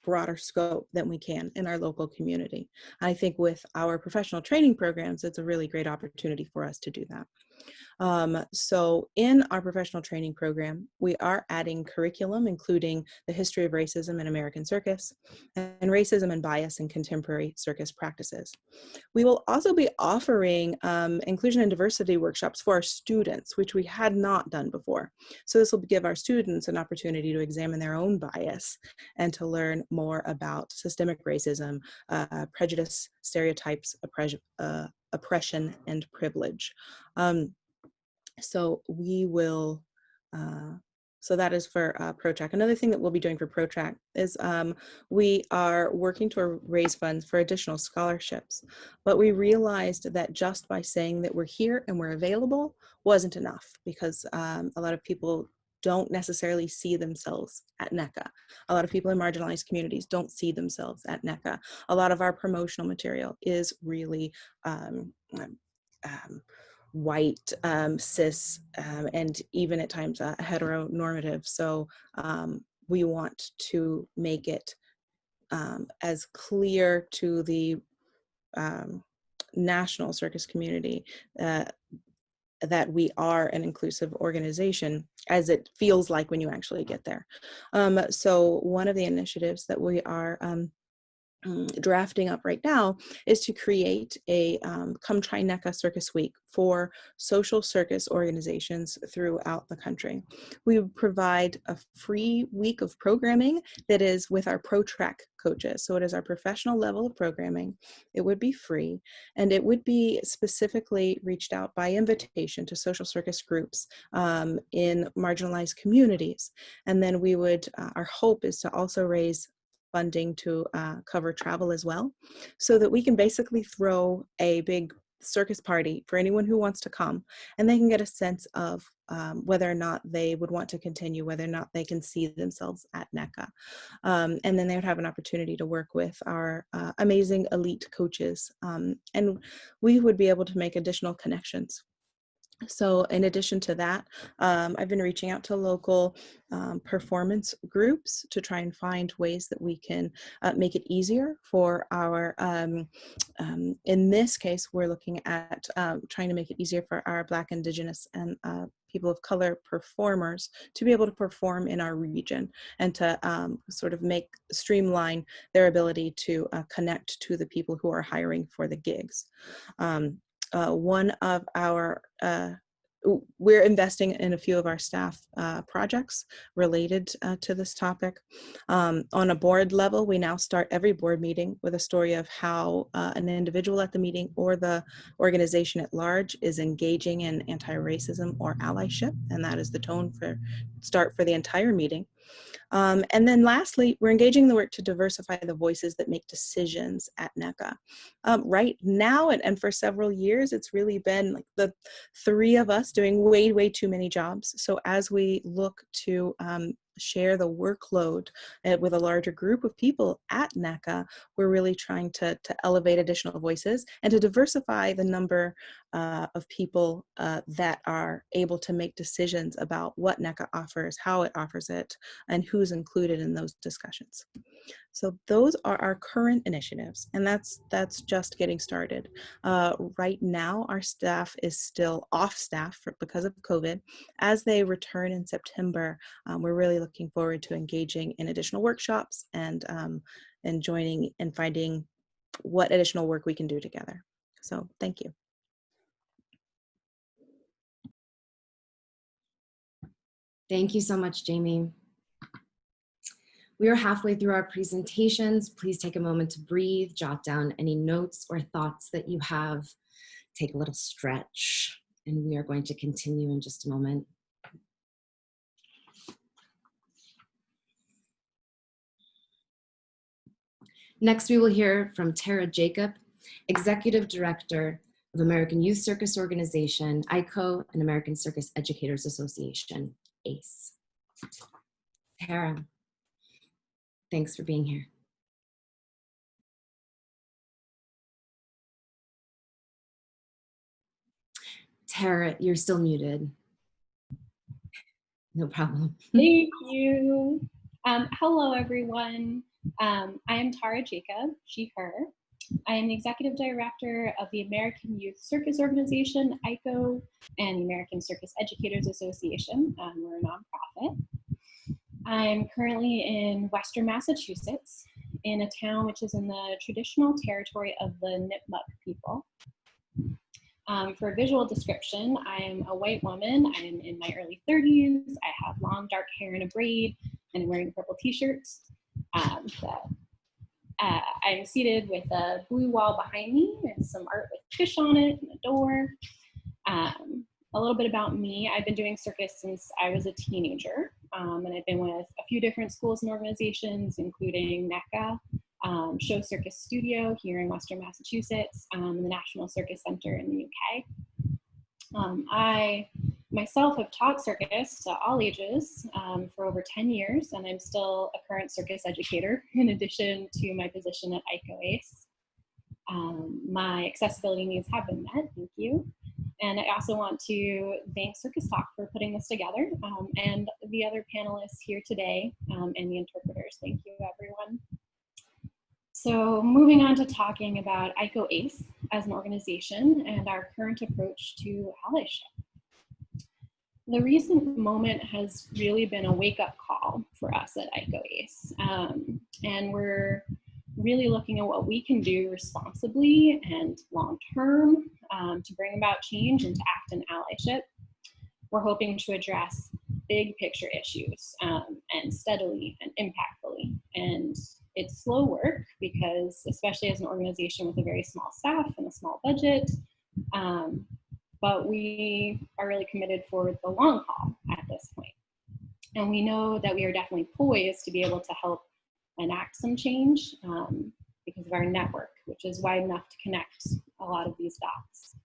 S4: broader scope than we can in our local community. I think with our professional training programs, it's a really great opportunity for us to do that. So in our professional training program, we are adding curriculum, including the history of racism in American circus and racism and bias in contemporary circus practices. We will also be offering inclusion and diversity workshops for our students, which we had not done before. So this will give our students an opportunity to examine their own bias and to learn more about systemic racism, prejudice, stereotypes, oppression, and privilege. So we will So that is for ProTrack. Another thing that we'll be doing for ProTrack is we are working to raise funds for additional scholarships. But we realized that just by saying that we're here and we're available wasn't enough, because a lot of people don't necessarily see themselves at NECA. A lot of people in marginalized communities don't see themselves at NECA. A lot of our promotional material is really white, cis, and even at times heteronormative. So we want to make it as clear to the national circus community that we are an inclusive organization as it feels like when you actually get there. So one of the initiatives that we are drafting up right now is to create a Come Try NECA Circus Week for social circus organizations throughout the country. We would provide a free week of programming that is with our ProTrack coaches. So it is our professional level of programming. It would be free, and it would be specifically reached out by invitation to social circus groups in marginalized communities. And then we would, our hope is to also raise funding to cover travel as well, so that we can basically throw a big circus party for anyone who wants to come, and they can get a sense of whether or not they would want to continue, whether or not they can see themselves at NECA. And then they would have an opportunity to work with our amazing elite coaches, and we would be able to make additional connections. So in addition to that, I've been reaching out to local performance groups to try and find ways that we can make it easier for our, in this case, we're looking at trying to make it easier for our Black, Indigenous, and people of color performers to be able to perform in our region, and to sort of streamline their ability to connect to the people who are hiring for the gigs. One of our, we're investing in a few of our staff projects related to this topic. On a board level, we now start every board meeting with a story of how an individual at the meeting or the organization at large is engaging in anti-racism or allyship, and that is the tone for start for the entire meeting. And then lastly, we're engaging the work to diversify the voices that make decisions at NECA. Right now, and for several years, it's really been like the three of us doing way, way too many jobs. So as we look to share the workload with a larger group of people at NECA, we're really trying to elevate additional voices and to diversify the number of people that are able to make decisions about what NECA offers, how it offers it, and who's included in those discussions. So those are our current initiatives, and that's just getting started. Right now, our staff is still off staff because of COVID. As they return in September, we're really looking forward to engaging in additional workshops and joining and finding what additional work we can do together. So thank you.
S1: Thank you so much, Jamie. We are halfway through our presentations. Please take a moment to breathe, jot down any notes or thoughts that you have. Take a little stretch, and we are going to continue in just a moment. Next, we will hear from Tara Jacob, Executive Director of American Youth Circus Organization, ICO, and American Circus Educators Association, ACE. Tara, thanks for being here. Tara, you're still muted. No problem.
S7: Thank you. Hello, everyone. I am Tara Jacob, she, her. I am the Executive Director of the American Youth Circus Organization, ICO, and the American Circus Educators Association. We're a nonprofit. I'm currently in Western Massachusetts, in a town which is in the traditional territory of the Nipmuc people. For a visual description, I am a white woman. I am in my early 30s. I have long dark hair in a braid and I'm wearing a purple t-shirt. I'm seated with a blue wall behind me and some art with fish on it and a door. A little bit about me. I've been doing circus since I was a teenager. and I've been with a few different schools and organizations, including NECA, Show Circus Studio here in Western Massachusetts, and the National Circus Center in the UK. I myself have taught circus to all ages for over 10 years, and I'm still a current circus educator in addition to my position at ICO-ACE. My accessibility needs have been met, thank you. And I also want to thank CircusTalk for putting this together, and the other panelists here today, and the interpreters. Thank you, everyone. So moving on to talking about ICO-ACE as an organization and our current approach to allyship. The recent moment has really been a wake-up call for us at ICO-ACE, and we're really looking at what we can do responsibly and long-term to bring about change and to act in allyship. We're hoping to address big picture issues and steadily and impactfully. And it's slow work because, especially as an organization with a very small staff and a small budget, but we are really committed for the long haul at this point. And we know that we are definitely poised to be able to help enact some change because of our network, which is wide enough to connect a lot of these dots.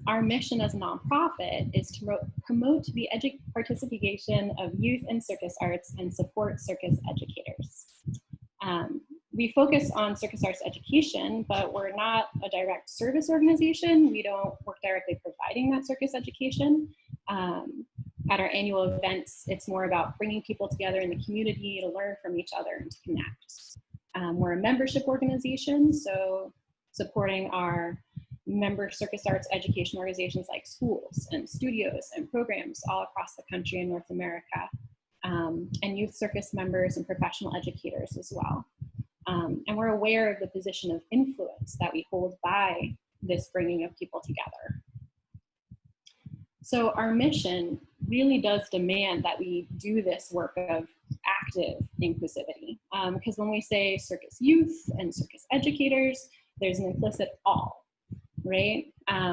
S7: Our mission as a nonprofit is to promote the participation of youth in circus arts and support circus educators. We focus on circus arts education, but we're not a direct service organization. We don't work directly providing that circus education. At our annual events, it's more about bringing people together in the community to learn from each other and to connect. We're a membership organization, so supporting our member circus arts education organizations like schools and studios and programs all across the country in North America, and youth circus members and professional educators as well. And we're aware of the position of influence that we hold by this bringing of people together. So our mission really does demand that we do this work of active inclusivity. Because when we say circus youth and circus educators, there's an implicit all, right?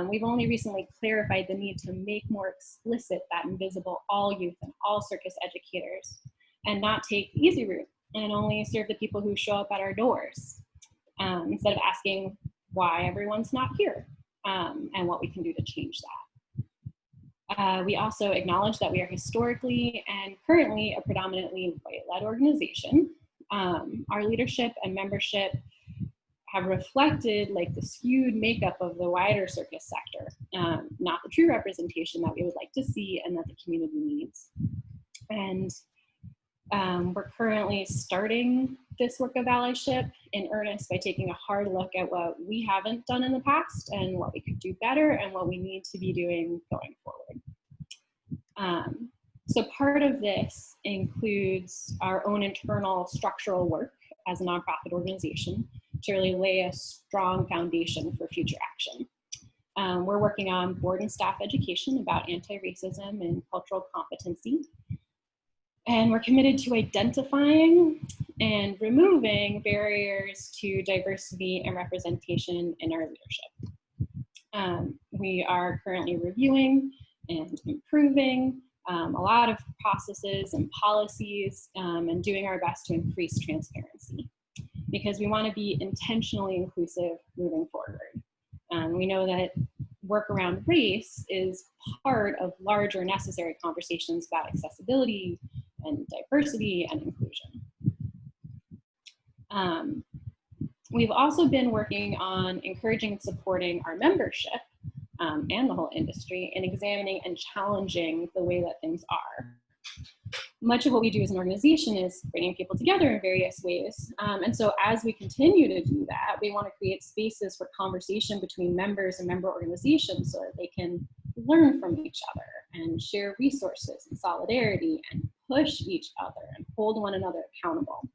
S7: We've only recently clarified the need to make more explicit that invisible all youth and all circus educators, and not take the easy route and only serve the people who show up at our doors, instead of asking why everyone's not here and what we can do to change that. We also acknowledge that we are historically and currently a predominantly white-led organization. Our leadership and membership have reflected like the skewed makeup of the wider circus sector, not the true representation that we would like to see and that the community needs. And we're currently starting this work of allyship in earnest by taking a hard look at what we haven't done in the past and what we could do better and what we need to be doing going forward. So part of this includes our own internal structural work as a nonprofit organization to really lay a strong foundation for future action. We're working on board and staff education about anti-racism and cultural competency. And we're committed to identifying and removing barriers to diversity and representation in our leadership. We are currently reviewing and improving a lot of processes and policies and doing our best to increase transparency because we want to be intentionally inclusive moving forward. We know that work around race is part of larger necessary conversations about accessibility and diversity and inclusion. We've also been working on encouraging and supporting our membership and the whole industry in examining and challenging the way that things are. Much of what we do as an organization is bringing people together in various ways. And so as we continue to do that, we want to create spaces for conversation between members and member organizations so that they can learn from each other and share resources and solidarity and push each other and hold one another accountable.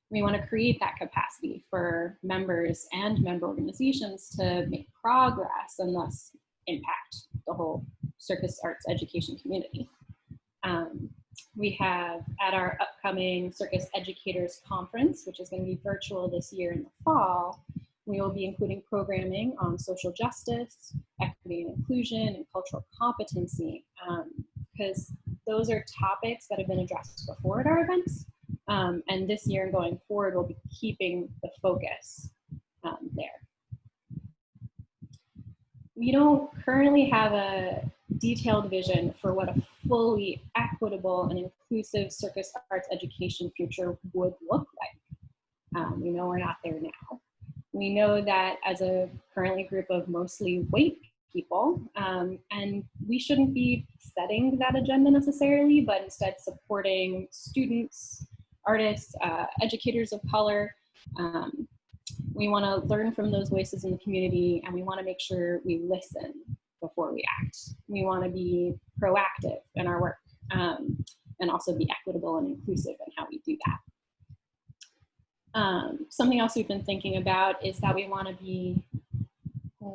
S7: We want to create that capacity for members and member organizations to make progress and thus impact the whole circus arts education community. We have at our upcoming Circus Educators Conference, which is going to be virtual this year in the fall, we will be including programming on social justice, equity and inclusion, and cultural competency, because those are topics that have been addressed before at our events. And this year and going forward, we'll be keeping the focus there. We don't currently have a detailed vision for what a fully equitable and inclusive circus arts education future would look like. We know we're not there now. We know that as a currently group of mostly white people, and we shouldn't be setting that agenda necessarily, but instead supporting students, artists, educators of color. We want to learn from those voices in the community, and we want to make sure we listen before we act. We want to be proactive in our work, and also be equitable and inclusive in how we do that. Something else we've been thinking about is that we want to be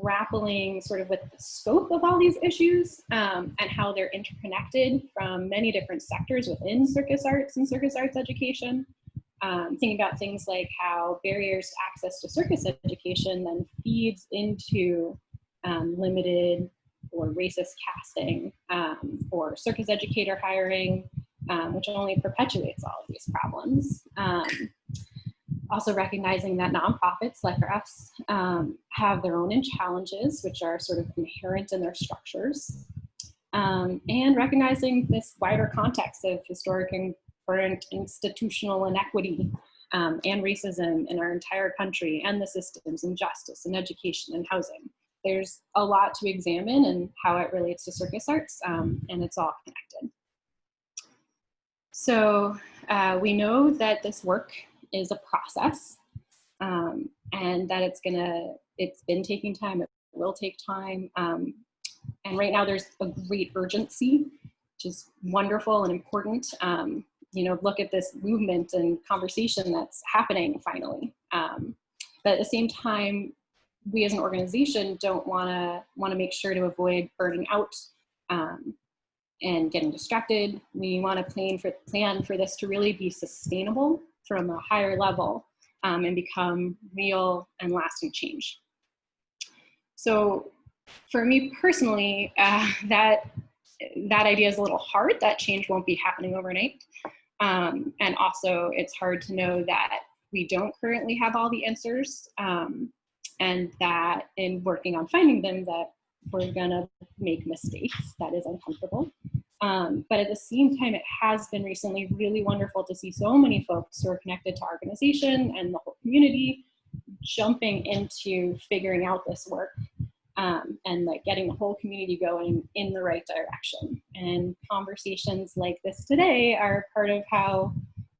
S7: grappling sort of with the scope of all these issues, and how they're interconnected from many different sectors within circus arts and circus arts education. Thinking about things like how barriers to access to circus education then feeds into limited or racist casting, or circus educator hiring, which only perpetuates all of these problems. Also recognizing that nonprofits like us have their own challenges, which are sort of inherent in their structures. And recognizing this wider context of historic and current institutional inequity and racism in our entire country, and the systems and justice and education and housing. There's a lot to examine and how it relates to circus arts, and it's all connected. So we know that this work is a process, and that it's been taking time, it will take time. And right now there's a great urgency, which is wonderful and important. You know, look at this movement and conversation that's happening finally. But at the same time, we as an organization don't want to make sure to avoid burning out and getting distracted. We want to plan for this to really be sustainable from a higher level, and become real and lasting change. So for me personally, that idea is a little hard. That change won't be happening overnight. And also it's hard to know that we don't currently have all the answers, and that in working on finding them that we're gonna make mistakes. That is uncomfortable. But at the same time, it has been recently really wonderful to see so many folks who are connected to our organization and the whole community jumping into figuring out this work, and like getting the whole community going in the right direction. And conversations like this today are part of how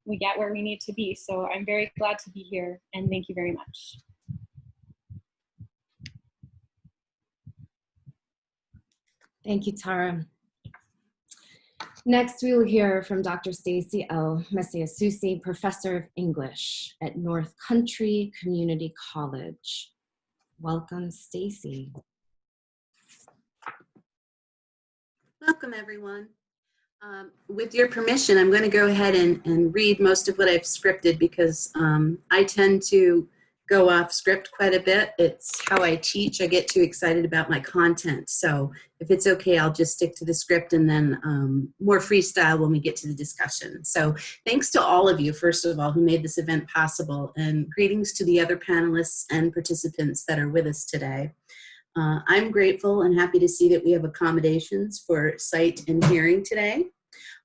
S7: we get where we need to be. So I'm very glad to be here, and thank you very much.
S1: Thank you, Tara. Next, we will hear from Dr. Stacy L. Messiasusi, Professor of English at North Country Community College. Welcome, Stacy.
S8: Welcome, everyone. With your permission, I'm going to go ahead and read most of what I've scripted, because I tend to go off script quite a bit. It's how I teach. I get too excited about my content. So if it's okay, I'll just stick to the script, and then more freestyle when we get to the discussion. So thanks to all of you, first of all, who made this event possible, and greetings to the other panelists and participants that are with us today. I'm grateful and happy to see that we have accommodations for sight and hearing today.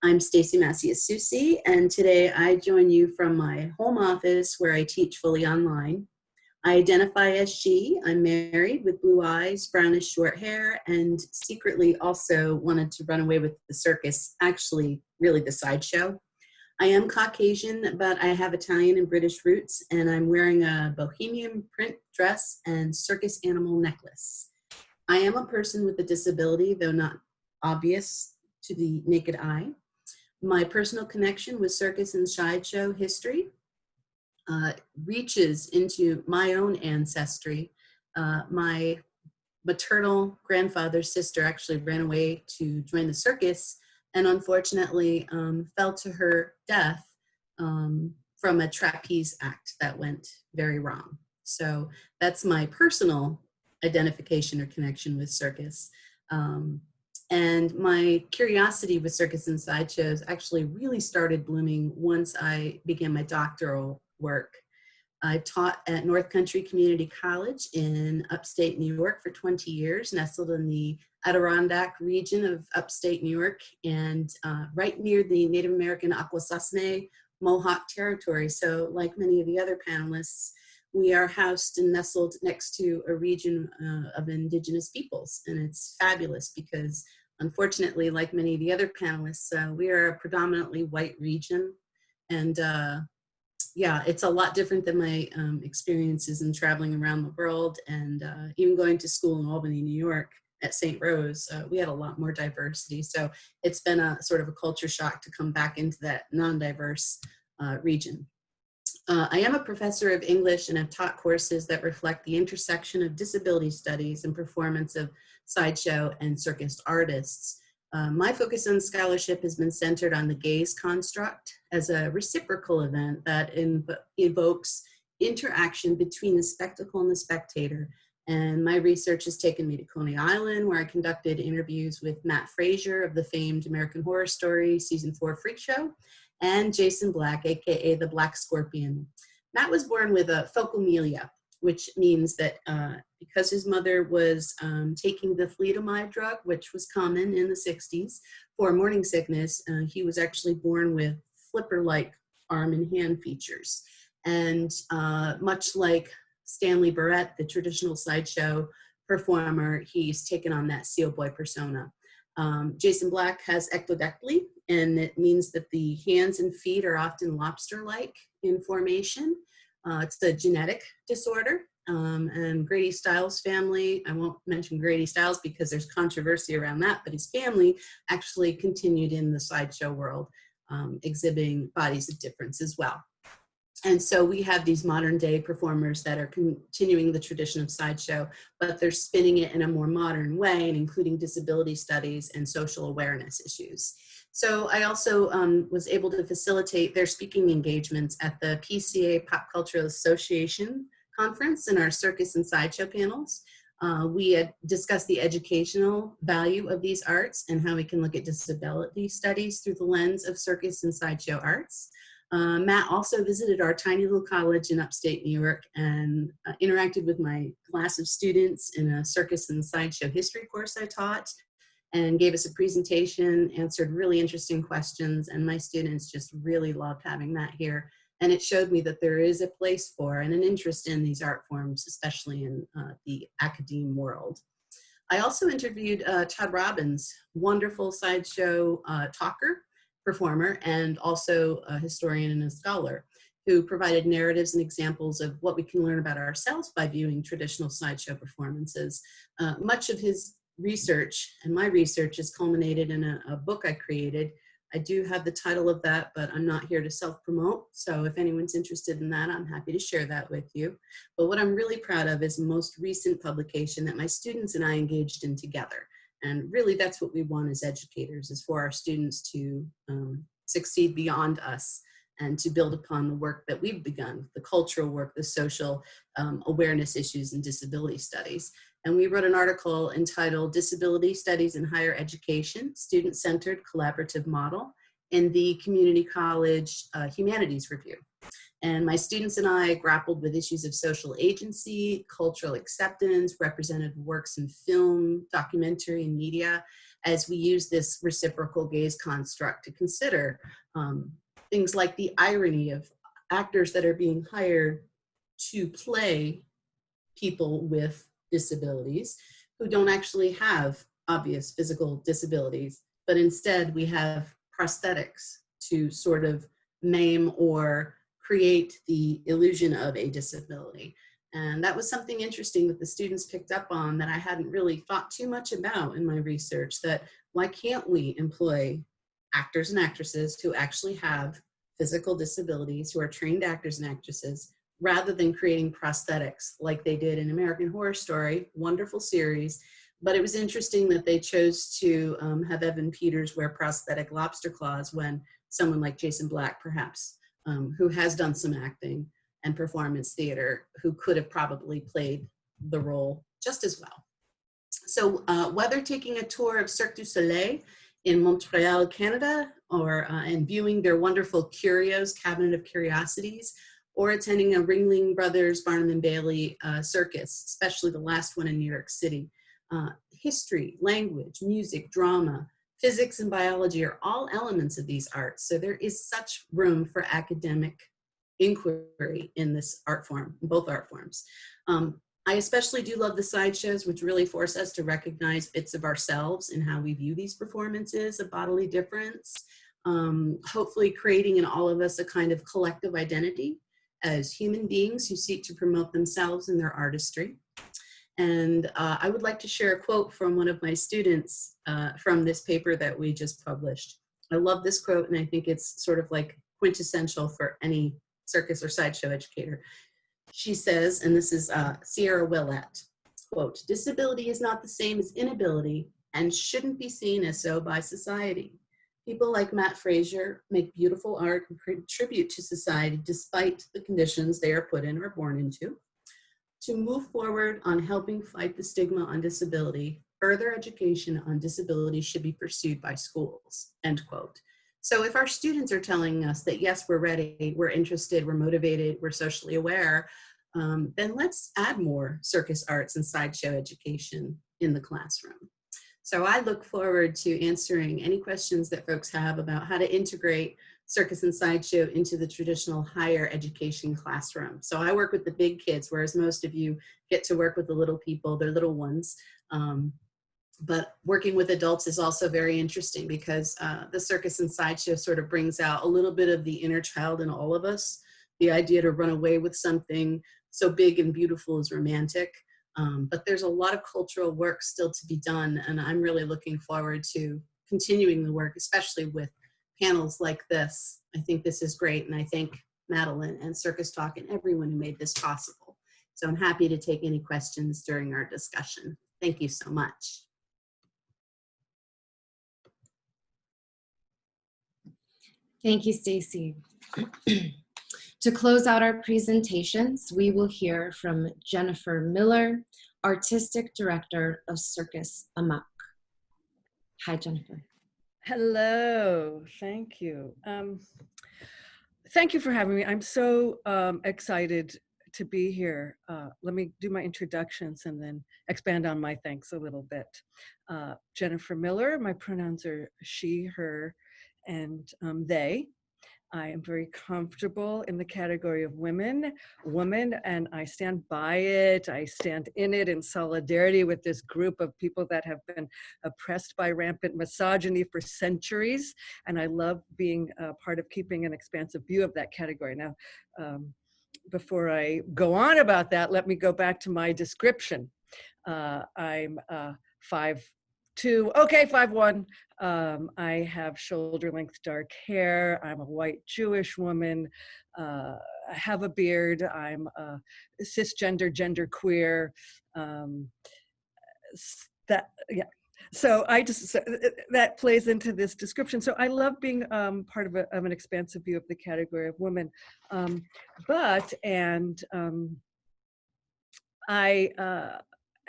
S8: I'm Stacy Messiasusi, and today I join you from my home office where I teach fully online. I identify as she. I'm married with blue eyes, brownish short hair, and secretly also wanted to run away with the circus, actually really the sideshow. I am Caucasian, but I have Italian and British roots, and I'm wearing a bohemian print dress and circus animal necklace. I am a person with a disability, though not obvious to the naked eye. My personal connection with circus and sideshow history reaches into my own ancestry. My maternal grandfather's sister actually ran away to join the circus, and unfortunately fell to her death from a trapeze act that went very wrong. So that's my personal identification or connection with circus. And my curiosity with circus and sideshows actually really started blooming once I began my doctoral work. I taught at North Country Community College in upstate New York for 20 years, nestled in the Adirondack region of upstate New York and right near the Native American Akwesasne Mohawk territory. So like many of the other panelists, we are housed and nestled next to a region of indigenous peoples. And it's fabulous because unfortunately, like many of the other panelists, we are a predominantly white region. And yeah, it's a lot different than my experiences in traveling around the world and even going to school in Albany, New York at St. Rose. We had a lot more diversity. So it's been a sort of a culture shock to come back into that non-diverse region. I am a professor of English and have taught courses that reflect the intersection of disability studies and performance of sideshow and circus artists. My focus on scholarship has been centered on the gaze construct as a reciprocal event that evokes interaction between the spectacle and the spectator. And my research has taken me to Coney Island, where I conducted interviews with Matt Frazier of the famed American Horror Story Season 4 Freak Show, and Jason Black, AKA the Black Scorpion. Matt was born with a phocomelia, which means that because his mother was taking the thalidomide drug, which was common in the 60s for morning sickness, he was actually born with flipper-like arm and hand features. And much like Stanley Barrett, the traditional sideshow performer, he's taken on that seal boy persona. Jason Black has ectodactyly, and it means that the hands and feet are often lobster-like in formation. It's a genetic disorder. And Grady Stiles' family, I won't mention Grady Stiles because there's controversy around that, but his family actually continued in the sideshow world, exhibiting bodies of difference as well. And so we have these modern day performers that are continuing the tradition of sideshow, but they're spinning it in a more modern way and including disability studies and social awareness issues. So I also was able to facilitate their speaking engagements at the PCA Pop Cultural Association conference in our circus and sideshow panels. We had discussed the educational value of these arts and how we can look at disability studies through the lens of circus and sideshow arts. Matt also visited our tiny little college in upstate New York and interacted with my class of students in a circus and sideshow history course I taught, and gave us a presentation, answered really interesting questions, and my students just really loved having Matt here. And it showed me that there is a place for and an interest in these art forms, especially in the academe world. I also interviewed Todd Robbins, wonderful sideshow talker, performer, and also a historian and a scholar, who provided narratives and examples of what we can learn about ourselves by viewing traditional sideshow performances. Much of his research and my research is culminated in a book I created. I do have the title of that, but I'm not here to self-promote. So if anyone's interested in that, I'm happy to share that with you. But what I'm really proud of is the most recent publication that my students and I engaged in together. And really that's what we want as educators, is for our students to succeed beyond us and to build upon the work that we've begun, the cultural work, the social awareness issues and disability studies. And we wrote an article entitled Disability Studies in Higher Education, Student-Centered Collaborative Model in the Community College Humanities Review. And my students and I grappled with issues of social agency, cultural acceptance, represented works in film, documentary, and media, as we use this reciprocal gaze construct to consider things like the irony of actors that are being hired to play people with disabilities who don't actually have obvious physical disabilities, but instead we have prosthetics to sort of maim or create the illusion of a disability. And that was something interesting that the students picked up on that I hadn't really thought too much about in my research, that why can't we employ actors and actresses who actually have physical disabilities, who are trained actors and actresses, rather than creating prosthetics like they did in American Horror Story, wonderful series. But it was interesting that they chose to have Evan Peters wear prosthetic lobster claws when someone like Jason Black, perhaps, who has done some acting and performance theater, who could have probably played the role just as well. So whether taking a tour of Cirque du Soleil in Montreal, Canada, or and viewing their wonderful curios, Cabinet of Curiosities, or attending a Ringling Brothers Barnum and Bailey circus, especially the last one in New York City. History, language, music, drama, physics, and biology are all elements of these arts. So there is such room for academic inquiry in this art form, in both art forms. I especially do love the sideshows, which really force us to recognize bits of ourselves in how we view these performances of bodily difference, hopefully creating in all of us a kind of collective identity as human beings who seek to promote themselves and their artistry. And I would like to share a quote from one of my students from this paper that we just published. I love this quote, and I think it's sort of like quintessential for any circus or sideshow educator. She says, and this is Sierra Willett, quote, "Disability is not the same as inability and shouldn't be seen as so by society. People like Matt Frazier make beautiful art and contribute to society despite the conditions they are put in or born into. To move forward on helping fight the stigma on disability, further education on disability should be pursued by schools," end quote. So if our students are telling us that, yes, we're ready, we're interested, we're motivated, we're socially aware, then let's add more circus arts and sideshow education in the classroom. So I look forward to answering any questions that folks have about how to integrate circus and sideshow into the traditional higher education classroom. So I work with the big kids, whereas most of you get to work with the little people, they're little ones. But working with adults is also very interesting because the circus and sideshow sort of brings out a little bit of the inner child in all of us. The idea to run away with something so big and beautiful is romantic. But there's a lot of cultural work still to be done, and I'm really looking forward to continuing the work, especially with panels like this. I think this is great, and I thank Madeline and CircusTalk and everyone who made this possible. So I'm happy to take any questions during our discussion. Thank you so much.
S1: Thank you, Stacy. To close out our presentations, we will hear from Jennifer Miller, Artistic Director of Circus Amak. Hi, Jennifer.
S5: Hello, thank you. Thank you for having me. I'm so excited to be here. Let me do my introductions and then expand on my thanks a little bit. Jennifer Miller, my pronouns are she, her, and they. I am very comfortable in the category of woman, and I stand by it. I stand in it in solidarity with this group of people that have been oppressed by rampant misogyny for centuries. And I love being part of keeping an expansive view of that category. Now, before I go on about that, let me go back to my description. I'm 5'2", okay, 5'1". I have shoulder-length dark hair. I'm a white Jewish woman. I have a beard. I'm cisgender, genderqueer. So that plays into this description. So I love being part of an expansive view of the category of woman.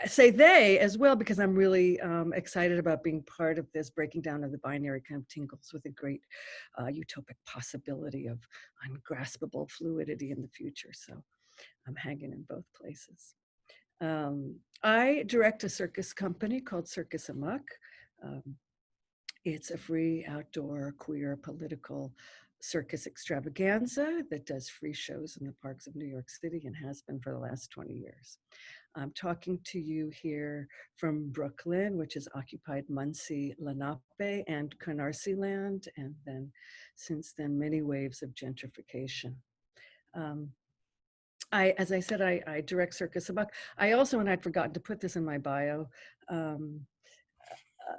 S5: I say they as well because I'm really excited about being part of this breaking down of the binary kind of tingles with a great utopic possibility of ungraspable fluidity in the future. So I'm hanging in both places. I direct a circus company called Circus Amak. It's a free outdoor queer political circus extravaganza that does free shows in the parks of New York City and has been for the last 20 years. I'm talking to you here from Brooklyn, which is occupied Muncie, Lenape, and Canarsie land, and then since then, many waves of gentrification. As I said, I direct Circus Amak. I also, and I'd forgotten to put this in my bio,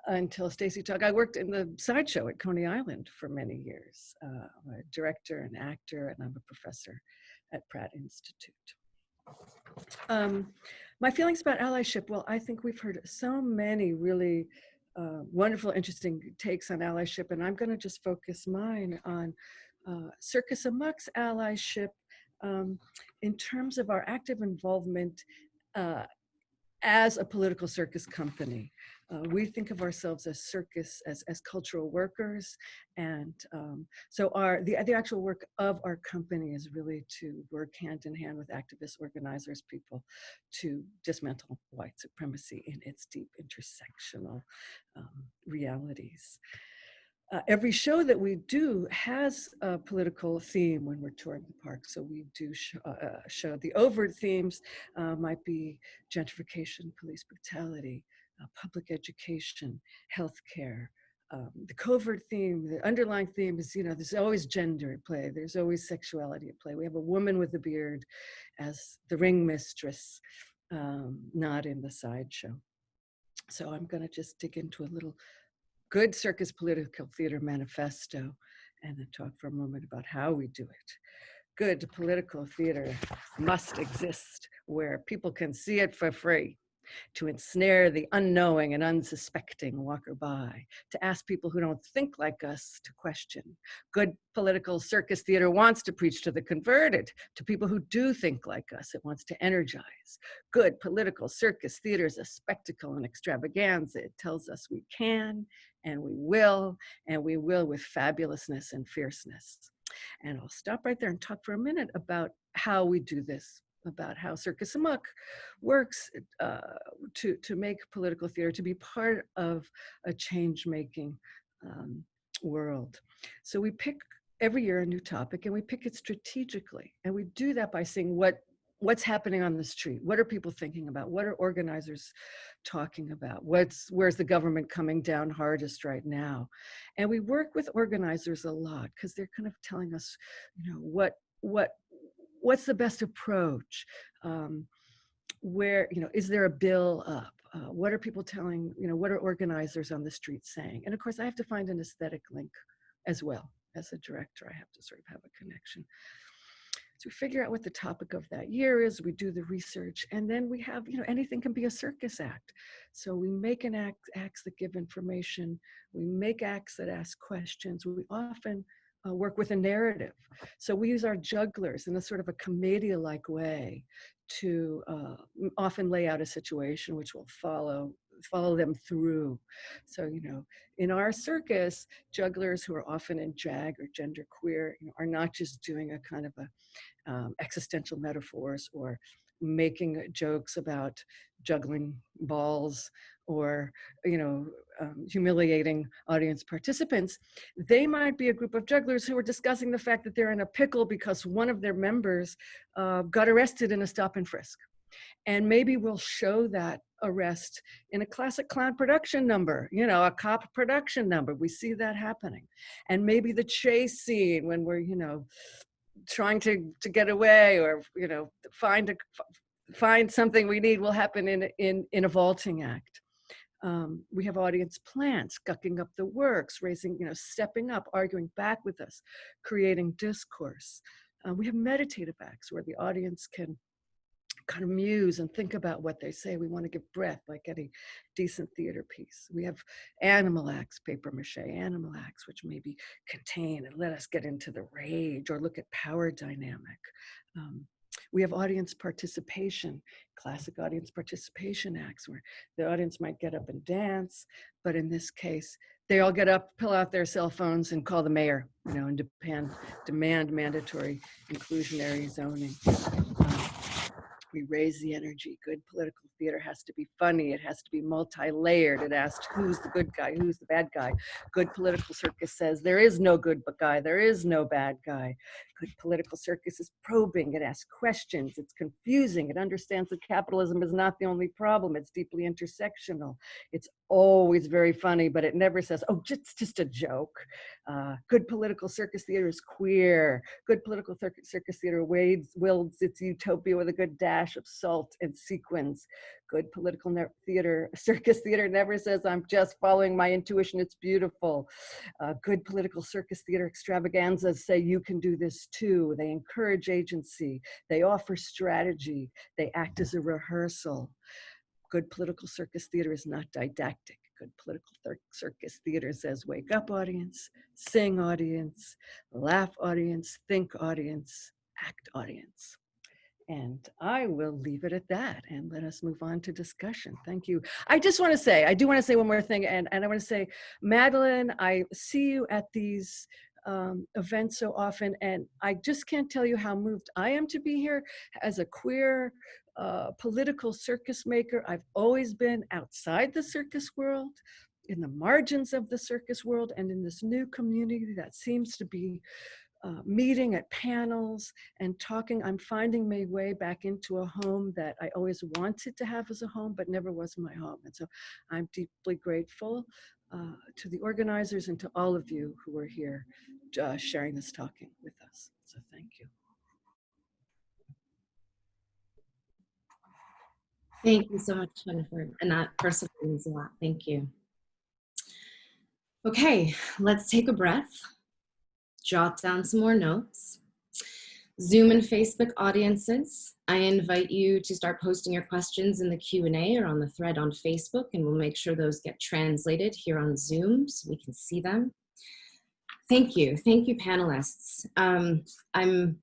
S5: until Stacy talked, I worked in the sideshow at Coney Island for many years. I'm a director and actor, and I'm a professor at Pratt Institute. My feelings about allyship, well, I think we've heard so many really wonderful, interesting takes on allyship, and I'm gonna just focus mine on Circus Amak's allyship in terms of our active involvement as a political circus company. We think of ourselves as circus, as cultural workers. And so the actual work of our company is really to work hand in hand with activists, organizers, people to dismantle white supremacy in its deep intersectional realities. Every show that we do has a political theme when we're touring the park. So we do show the overt themes might be gentrification, police brutality, public education, healthcare. The covert theme, the underlying theme is, there's always gender at play. There's always sexuality at play. We have a woman with a beard as the ring mistress, not in the sideshow. So I'm going to just dig into a little good circus political theater manifesto and then talk for a moment about how we do it. Good political theater must exist where people can see it for free, to ensnare the unknowing and unsuspecting walker by, to ask people who don't think like us to question. Good political circus theater wants to preach to the converted, to people who do think like us. It wants to energize. Good political circus theater is a spectacle and extravaganza. It tells us we can, and we will with fabulousness and fierceness. And I'll stop right there and talk for a minute about how we do this, about how Circus Amak works to make political theater, to be part of a change-making world. So we pick every year a new topic, and we pick it strategically. And we do that by seeing what's happening on the street. What are people thinking about? What are organizers talking about? Where's the government coming down hardest right now? And we work with organizers a lot because they're kind of telling us, what's the best approach? Is there a bill up? What are people telling, what are organizers on the street saying? And of course, I have to find an aesthetic link as well. As a director, I have to sort of have a connection. So we figure out what the topic of that year is, we do the research, and then we have, anything can be a circus act. So we make acts that give information, we make acts that ask questions, we often work with a narrative. So we use our jugglers in a sort of a commedia-like way to often lay out a situation which will follow them through. So, in our circus, jugglers who are often in JAG or genderqueer, are not just doing a kind of existential metaphors or making jokes about juggling balls or, humiliating audience participants. They might be a group of jugglers who are discussing the fact that they're in a pickle because one of their members got arrested in a stop and frisk. And maybe we'll show that arrest in a classic clown production number, a cop production number. We see that happening. And maybe the chase scene when we're, trying to get away or, find something we need will happen in a vaulting act. We have audience plants, gucking up the works, raising, stepping up, arguing back with us, creating discourse. We have meditative acts where the audience can kind of muse and think about what they say. We want to give breath like any decent theater piece. We have animal acts, paper mache animal acts, which maybe contain and let us get into the rage or look at power dynamic. We have audience participation, classic audience participation acts where the audience might get up and dance, but in this case, they all get up, pull out their cell phones and call the mayor, and demand mandatory inclusionary zoning. We raise the energy. Good political theater has to be funny. It has to be multi-layered. It asks who's the good guy, who's the bad guy. Good political circus says there is no good guy, there is no bad guy. Good political circus is probing. It asks questions. It's confusing. It understands that capitalism is not the only problem. It's deeply intersectional. It's always very funny, but it never says, oh, just a joke. Good political circus theater is queer. Good political circus theater wields its utopia with a good dash of salt and sequins. Good political circus theater never says, I'm just following my intuition, it's beautiful. Good political circus theater extravaganzas say you can do this too. They encourage agency. They offer strategy. They act as a rehearsal. Good political circus theater is not didactic. Good political circus theater says, wake up audience, sing audience, laugh audience, think audience, act audience. And I will leave it at that and let us move on to discussion. Thank you. I do want to say one more thing. And I want to say, Madeline, I see you at these events so often, and I just can't tell you how moved I am to be here as a queer political circus maker. I've always been outside the circus world, in the margins of the circus world, and in this new community that seems to be meeting at panels and talking. I'm finding my way back into a home that I always wanted to have as a home, but never was my home. And so I'm deeply grateful to the organizers and to all of you who are here sharing this talking with us. So thank you.
S1: Thank you so much, Jennifer. And that person means a lot. Thank you. Okay, let's take a breath. Jot down some more notes. Zoom and Facebook audiences, I invite you to start posting your questions in the Q&A or on the thread on Facebook, and we'll make sure those get translated here on Zoom so we can see them. Thank you, panelists. I'm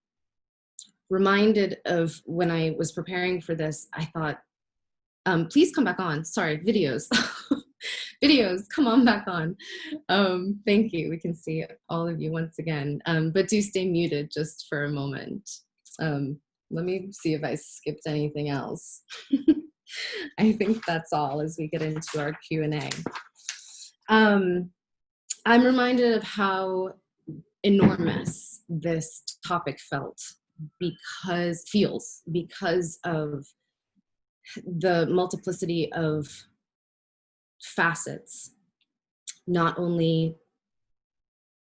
S1: reminded of when I was preparing for this, I thought, please come back on, sorry, videos. Videos, come on back on. Thank you. We can see all of you once again, but do stay muted just for a moment. Let me see if I skipped anything else. I think that's all as we get into our Q&A. I'm reminded of how enormous this topic feels because of the multiplicity of facets, not only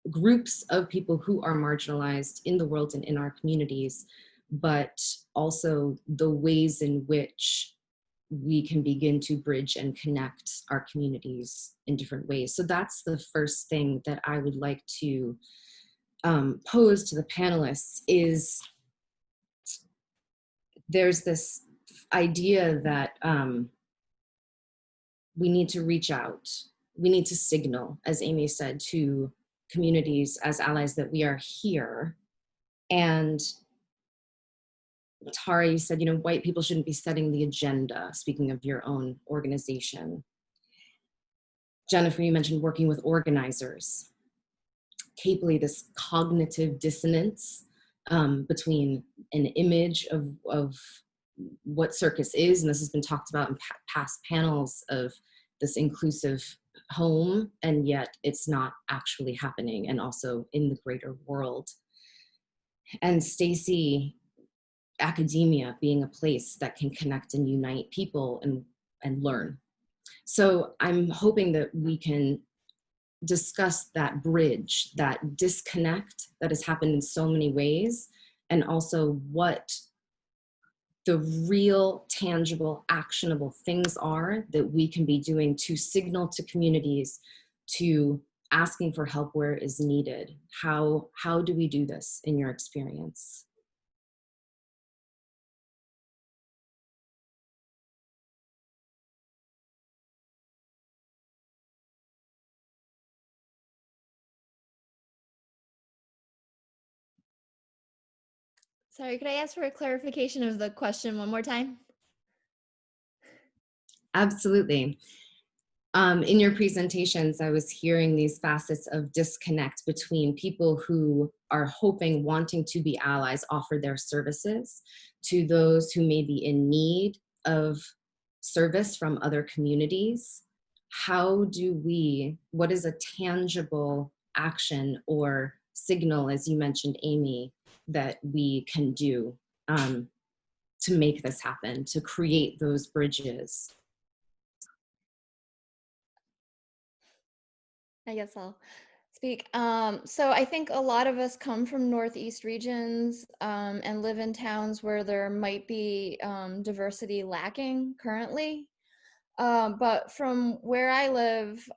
S1: groups of people who are marginalized in the world and in our communities, but also the ways in which we can begin to bridge and connect our communities in different ways. So that's the first thing that I would like to pose to the panelists is there's this idea that we need to reach out. We need to signal, as Amy said, to communities as allies that we are here. And Tara, you said, white people shouldn't be setting the agenda, speaking of your own organization. Jennifer, you mentioned working with organizers. Kiebpoli, this cognitive dissonance between an image of what circus is, and this has been talked about in past panels of this inclusive home, and yet it's not actually happening, and also in the greater world. And Stacy, academia being a place that can connect and unite people and learn. So I'm hoping that we can discuss that bridge, that disconnect that has happened in so many ways, and also what the real, tangible, actionable things are that we can be doing to signal to communities, to asking for help where is needed. How do we do this in your experience?
S6: Sorry, could I ask for a clarification of the question one more time?
S1: Absolutely. In your presentations, I was hearing these facets of disconnect between people who are hoping, wanting to be allies, offer their services to those who may be in need of service from other communities. What is a tangible action or signal, as you mentioned, Amy, that we can do to make this happen, to create those bridges?
S6: I guess I'll speak. So I think a lot of us come from Northeast regions and live in towns where there might be diversity lacking currently. But from where I live,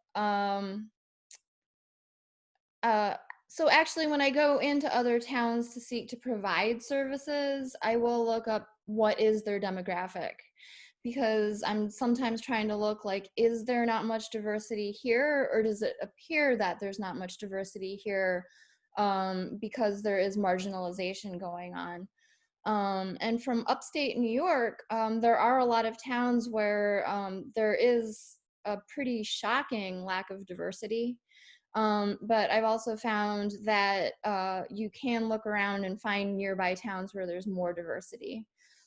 S6: so actually when I go into other towns to seek to provide services, I will look up what is their demographic, because I'm sometimes trying to look like, is there not much diversity here, or does it appear that there's not much diversity here because there is marginalization going on? And from upstate New York, there are a lot of towns where there is a pretty shocking lack of diversity. But I've also found that you can look around and find nearby towns where there's more diversity.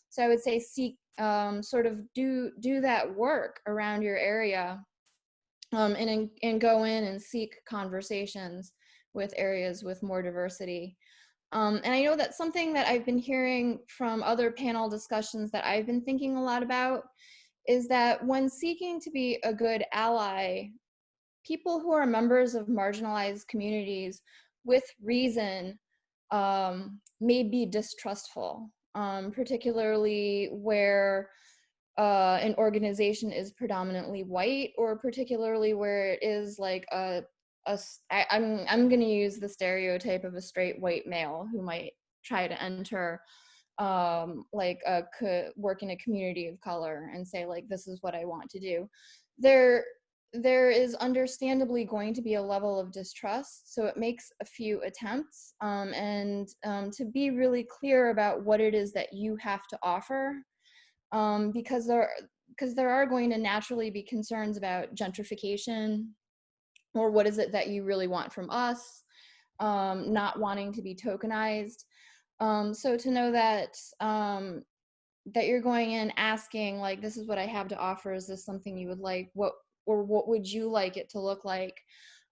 S6: So I would say seek, sort of do that work around your area, and go in and seek conversations with areas with more diversity. And I know that's something that I've been hearing from other panel discussions that I've been thinking a lot about, is that when seeking to be a good ally, people who are members of marginalized communities with reason may be distrustful, particularly where an organization is predominantly white, or particularly where it is like I'm going to use the stereotype of a straight white male who might try to enter like work in a community of color and say, like, this is what I want to do. There is understandably going to be a level of distrust, so it makes a few attempts, and to be really clear about what it is that you have to offer, because there are going to naturally be concerns about gentrification, or what is it that you really want from us, not wanting to be tokenized. So to know that that you're going in asking, like, this is what I have to offer, is this something you would like, what would you like it to look like,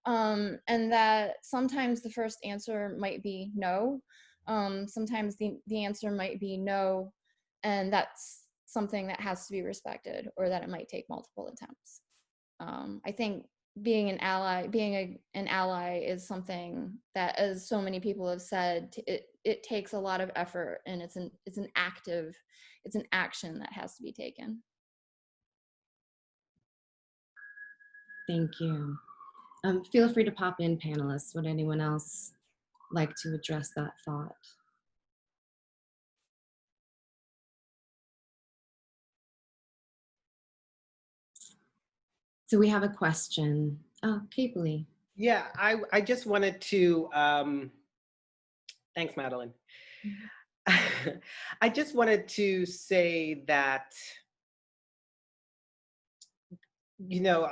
S6: and that sometimes the first answer might be no, sometimes the answer might be no, and that's something that has to be respected, or that it might take multiple attempts. I think being an ally is something that, as so many people have said, it takes a lot of effort, and it's an action that has to be taken.
S1: Thank you. Feel free to pop in, panelists. Would anyone else like to address that thought? So we have a question. Oh, Kiebpoli.
S3: Yeah, I just wanted to, thanks, Madeline. I just wanted to say that, you know,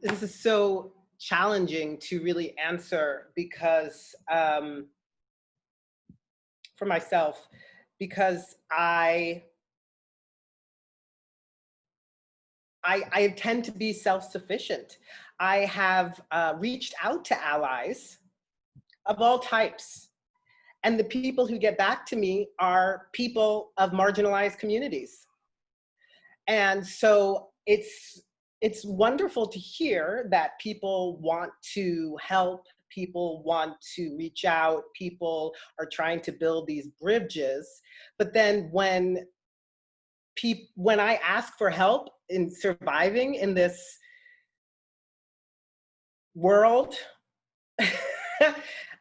S3: this is so challenging to really answer, because for myself, because I tend to be self-sufficient. I have reached out to allies of all types, and the people who get back to me are people of marginalized communities. And so it's wonderful to hear that people want to help, people want to reach out, people are trying to build these bridges. But then when I ask for help in surviving in this world,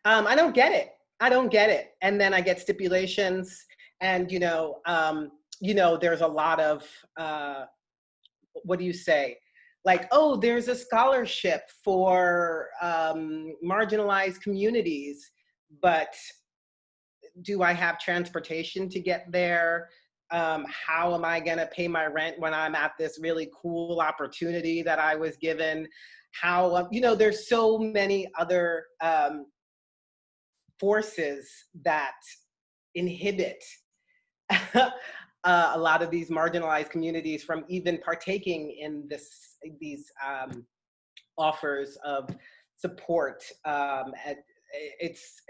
S3: I don't get it. I don't get it. And then I get stipulations, and there's a lot of what do you say? Like, oh, there's a scholarship for marginalized communities, but do I have transportation to get there? How am I gonna pay my rent when I'm at this really cool opportunity that I was given? How, there's so many other forces that inhibit a lot of these marginalized communities from even partaking in these offers of support. It's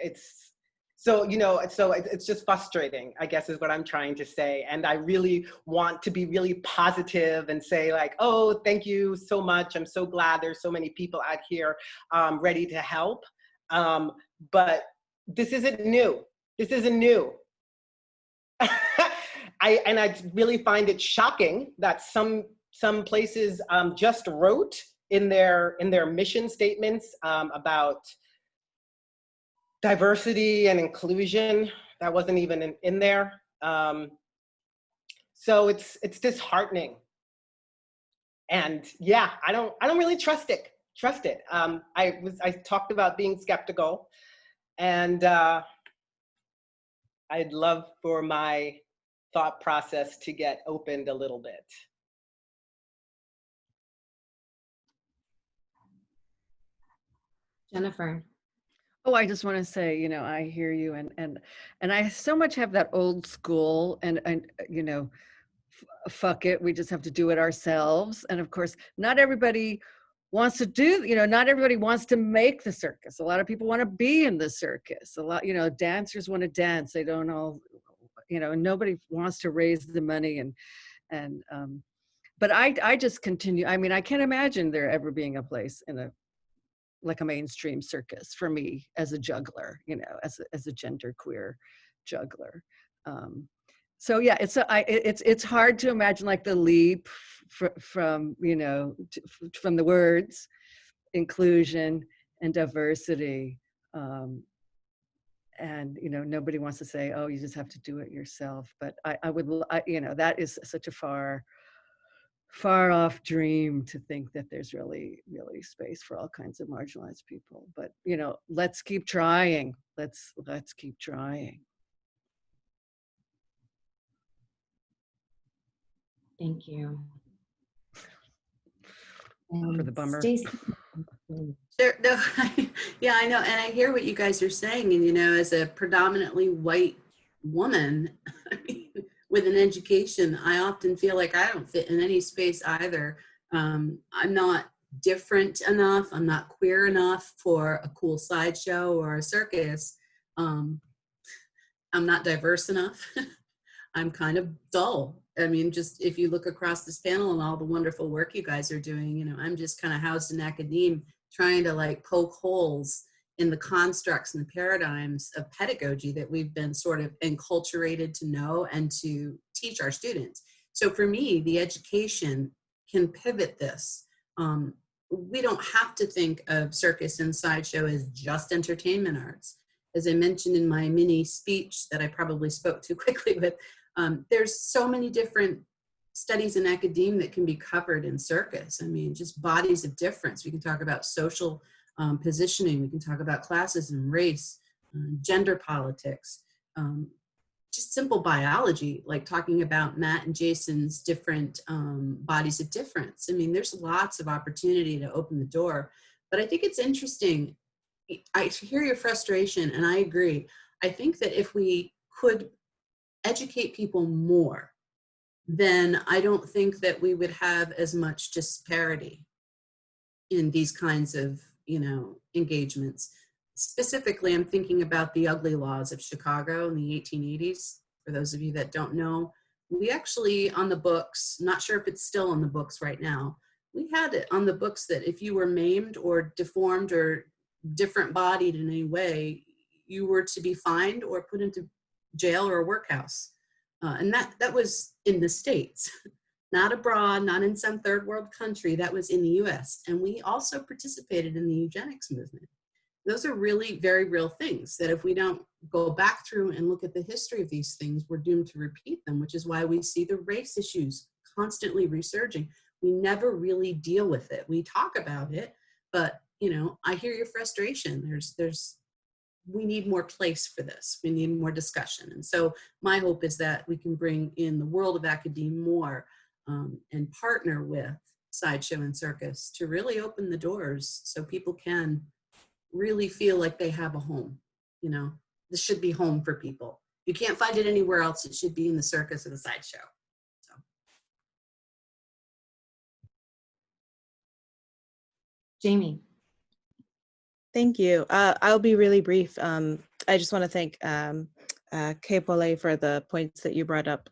S3: just frustrating, I guess, is what I'm trying to say. And I really want to be really positive and say, like, oh, thank you so much. I'm so glad there's so many people out here ready to help. But this isn't new. This isn't new. I really find it shocking that some places just wrote in their mission statements about diversity and inclusion. That wasn't even in there. So it's disheartening. And yeah, I don't really trust it. I talked about being skeptical, and I'd love for my thought process to get opened a little bit.
S1: Jennifer.
S5: Oh, I just want to say, you know, I hear you, and I so much have that old school, and you know, fuck it, we just have to do it ourselves. And of course, not everybody wants to do, you know, not everybody wants to make the circus. A lot of people want to be in the circus. A lot, you know, dancers want to dance. They don't all, you know, nobody wants to raise the money and but I just continue. I mean, I can't imagine there ever being a place in a like a mainstream circus for me as a juggler, you know, as a genderqueer juggler. So yeah, it's hard to imagine like the leap from, you know, from the words inclusion and diversity. And, you know, nobody wants to say, oh, you just have to do it yourself. But I would, you know, that is such a far off dream to think that there's really space for all kinds of marginalized people. But, you know, let's keep trying. Let's keep trying.
S1: Thank you.
S5: For the bummer.
S1: Stacey.
S8: There, no, yeah, I know, and I hear what you guys are saying, and you know, as a predominantly white woman, I mean, with an education, I often feel like I don't fit in any space either. I'm not different enough. I'm not queer enough for a cool sideshow or a circus. I'm not diverse enough. I'm kind of dull. I mean, just if you look across this panel and all the wonderful work you guys are doing, you know, I'm just kind of housed in academia, trying to like poke holes in the constructs and the paradigms of pedagogy that we've been sort of enculturated to know and to teach our students. So for me, the education can pivot this. We don't have to think of circus and sideshow as just entertainment arts. As I mentioned in my mini speech that I probably spoke too quickly with, there's so many different studies in academia that can be covered in circus. I mean, just bodies of difference. We can talk about social positioning. We can talk about classism, race, gender politics, just simple biology, like talking about Matt and Jason's different bodies of difference. I mean, there's lots of opportunity to open the door. But I think it's interesting. I hear your frustration, and I agree. I think that if we could educate people more, then I don't think that we would have as much disparity in these kinds of, you know, engagements. Specifically, I'm thinking about the ugly laws of Chicago in the 1880s. For those of you that don't know, we actually on the books, not sure if it's still on the books right now, we had it on the books that if you were maimed or deformed or different bodied in any way, you were to be fined or put into jail or a workhouse. And that was in the States, not abroad, not in some third world country. That was in the US. And we also participated in the eugenics movement. Those are really very real things that if we don't go back through and look at the history of these things, we're doomed to repeat them, which is why we see the race issues constantly resurging. We never really deal with it. We talk about it, but you know, I hear your frustration. We need more place for this. We need more discussion. And so my hope is that we can bring in the world of academia more and partner with sideshow and circus to really open the doors so people can really feel like they have a home. You know, this should be home for people. You can't find it anywhere else. It should be in the circus or the sideshow. So.
S1: Jamie.
S4: Thank you. I'll be really brief. I just want to thank Kiebpoli for the points that you brought up.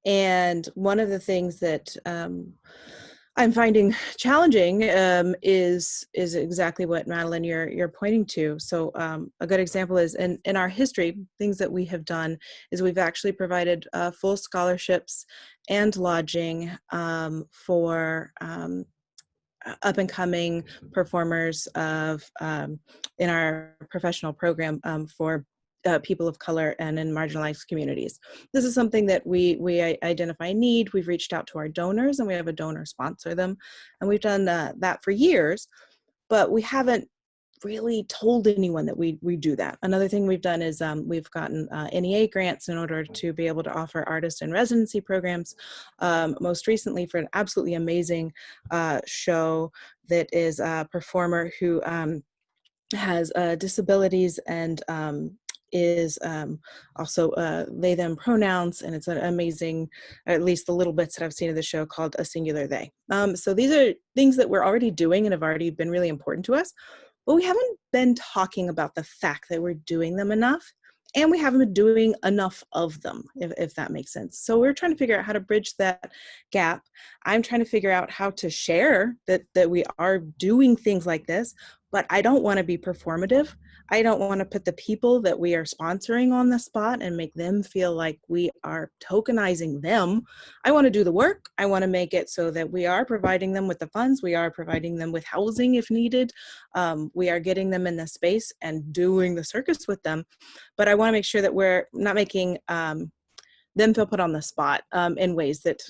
S4: And one of the things that I'm finding challenging is exactly what Madeline you're pointing to. So a good example is in our history, things that we have done is we've actually provided full scholarships and lodging for up and coming performers of in our professional program for people of color and in marginalized communities. This is something that we identify need. We've reached out to our donors and we have a donor sponsor them. And we've done that for years, but we haven't really told anyone that we do that. Another thing we've done is we've gotten NEA grants in order to be able to offer artist and residency programs. Most recently for an absolutely amazing show that is a performer who has disabilities and is also they, them pronouns, and it's an amazing, or at least the little bits that I've seen of the show, called A Singular They. So these are things that we're already doing and have already been really important to us, but we haven't been talking about the fact that we're doing them enough, and we haven't been doing enough of them, if that makes sense. So we're trying to figure out how to bridge that gap. I'm trying to figure out how to share that we are doing things like this, but I don't want to be performative. I don't want to put the people that we are sponsoring on the spot and make them feel like we are tokenizing them. I want to do the work. I want to make it so that we are providing them with the funds. We are providing them with housing if needed. We are getting them in the space and doing the circus with them. But I want to make sure that we're not making them feel put on the spot in ways that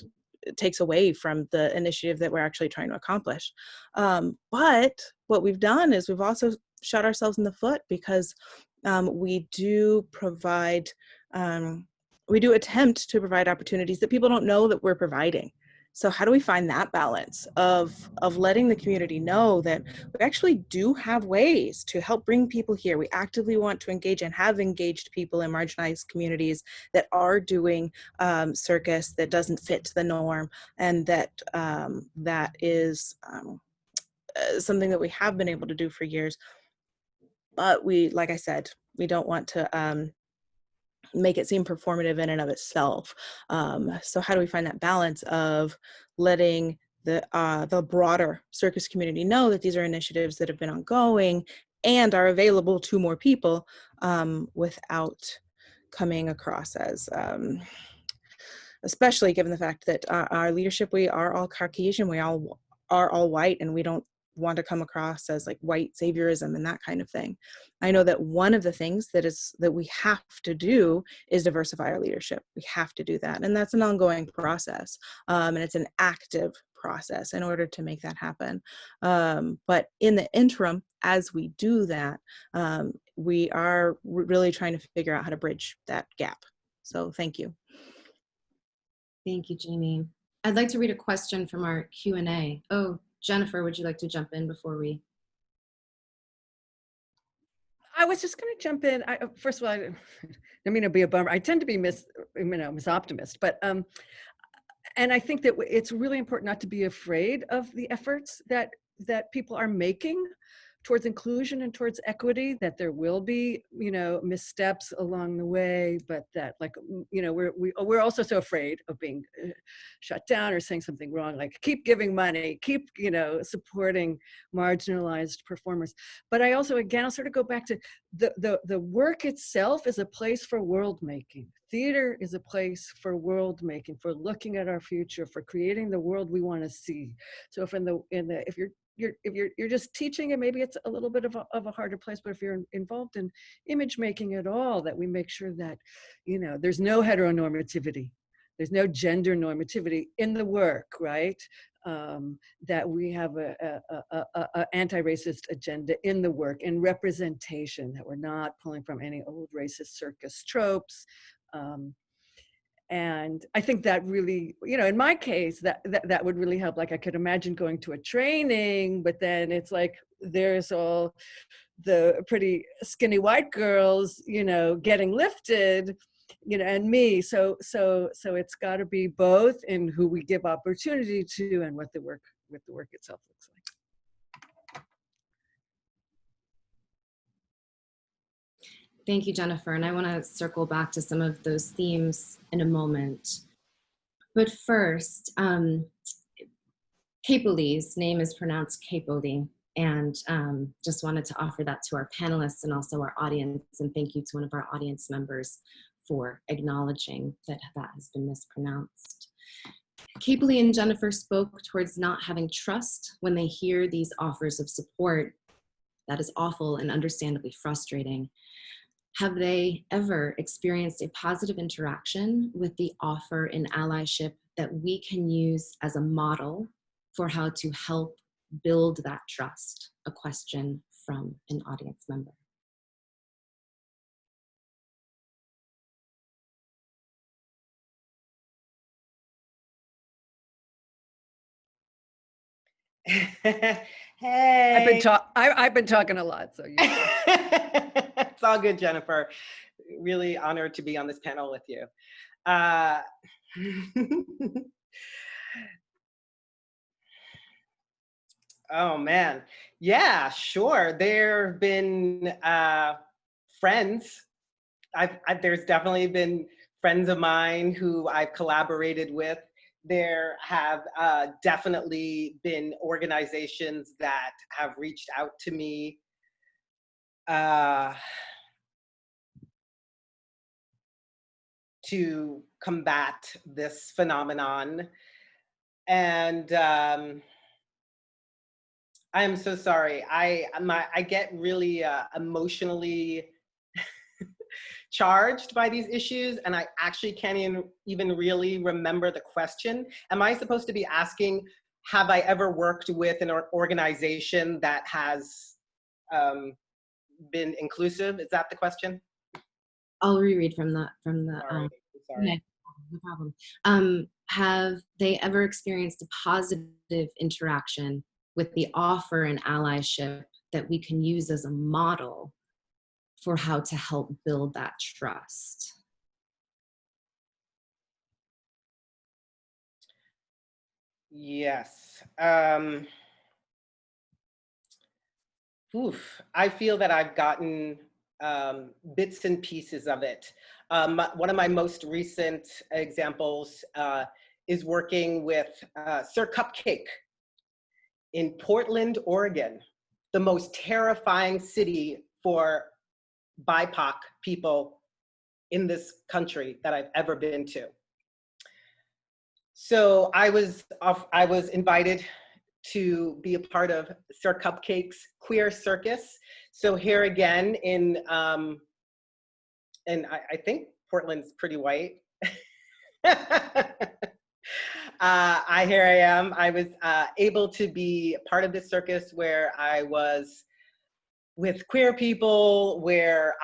S4: takes away from the initiative that we're actually trying to accomplish. But what we've done is we've also shot ourselves in the foot, because we do provide, we do attempt to provide opportunities that people don't know that we're providing. So how do we find that balance of letting the community know that we actually do have ways to help bring people here? We actively want to engage and have engaged people in marginalized communities that are doing circus that doesn't fit the norm, and that that is something that we have been able to do for years. But we, like I said, we don't want to make it seem performative in and of itself. So how do we find that balance of letting the broader circus community know that these are initiatives that have been ongoing and are available to more people, without coming across as, especially given the fact that our leadership, we are all Caucasian, we all are all white, and we don't want to come across as like white saviorism and that kind of thing. I know that one of the things that we have to do is diversify our leadership. We have to do that, and that's an ongoing process, and it's an active process in order to make that happen. But in the interim, as we do that, we are really trying to figure out how to bridge that gap. So thank you.
S1: Thank you, Jamie. I'd like to read a question from our Q&A. Oh, Jennifer, would you like to jump in before we?
S5: I was just going to jump in. First of all, I don't mean to be a bummer. I tend to be optimist, but and I think that it's really important not to be afraid of the efforts that people are making towards inclusion and towards equity, that there will be, missteps along the way, but that, like, we're also so afraid of being shut down or saying something wrong, like keep giving money, keep, supporting marginalized performers. But I also, again, I'll sort of go back to the work itself is a place for world making. Theater is a place for world making, for looking at our future, for creating the world we want to see. So if you're just teaching, and maybe it's a little bit of a harder place, but if you're involved in image making at all, that we make sure that, there's no heteronormativity, there's no gender normativity in the work, right? That we have a anti-racist agenda in the work, in representation, that we're not pulling from any old racist circus tropes. And I think that really, in my case, that would really help. Like, I could imagine going to a training, but then it's like, there's all the pretty skinny white girls, getting lifted, and me. So it's got to be both in who we give opportunity to and what the work itself looks like.
S1: Thank you, Jennifer. And I want to circle back to some of those themes in a moment. But first, Kiebpoli's name is pronounced Kiebpoli, and just wanted to offer that to our panelists and also our audience. And thank you to one of our audience members for acknowledging that that has been mispronounced. Kiebpoli and Jennifer spoke towards not having trust when they hear these offers of support. That is awful and understandably frustrating. Have they ever experienced a positive interaction with the offer in allyship that we can use as a model for how to help build that trust? A question from an audience member.
S3: Hey.
S5: I've been talking a lot, so you.
S3: It's all good, Jennifer. Really honored to be on this panel with you. Oh man, yeah, sure. There have been friends. There's definitely been friends of mine who I've collaborated with. There have definitely been organizations that have reached out to me to combat this phenomenon. And I am so sorry. I get really emotionally charged by these issues, and I actually can't even really remember the question. Am I supposed to be asking, have I ever worked with an organization that has been inclusive? Is that the question?
S1: I'll reread from the
S3: Sorry.
S1: no problem. Have they ever experienced a positive interaction with the offer and allyship that we can use as a model for how to help build that trust?
S3: Yes. I feel that I've gotten bits and pieces of it. One of my most recent examples is working with Circus in Portland, Oregon, the most terrifying city for BIPOC people in this country that I've ever been to. So I was invited to be a part of Circus's Queer Circus. So here again in, and I think Portland's pretty white. Here I am. I was able to be part of this circus where I was with queer people, where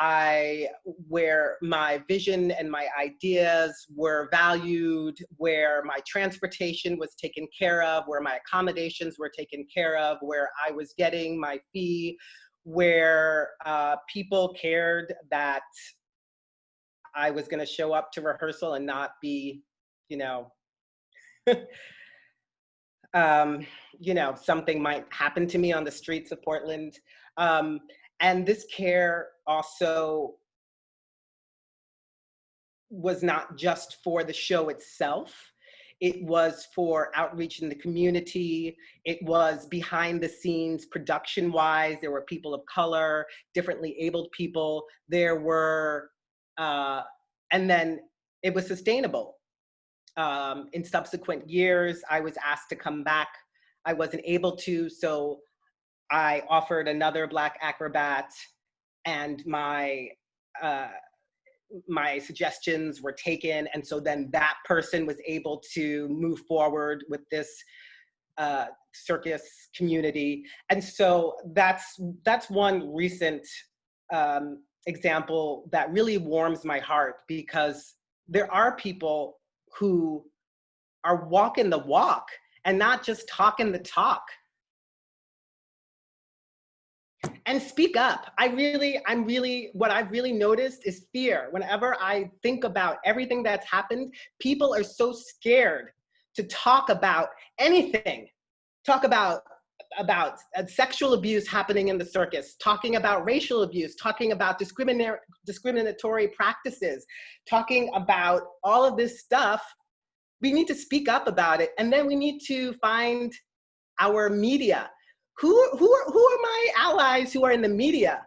S3: my vision and my ideas were valued, where my transportation was taken care of, where my accommodations were taken care of, where I was getting my fee, where people cared that I was going to show up to rehearsal and not be, something might happen to me on the streets of Portland. And this care also was not just for the show itself. It was for outreach in the community. It was behind the scenes, production-wise. There were people of color, differently abled people. There were, and then it was sustainable. In subsequent years, I was asked to come back. I wasn't able to, so I offered another Black acrobat, and my suggestions were taken, and so then that person was able to move forward with this circus community. And so that's one recent example that really warms my heart, because there are people who are walking the walk and not just talking the talk. And speak up. What I've really noticed is fear. Whenever I think about everything that's happened, people are so scared to talk about anything. Talk about sexual abuse happening in the circus, talking about racial abuse, talking about discriminatory practices, talking about all of this stuff. We need to speak up about it, and then we need to find our media. Who are my allies who are in the media?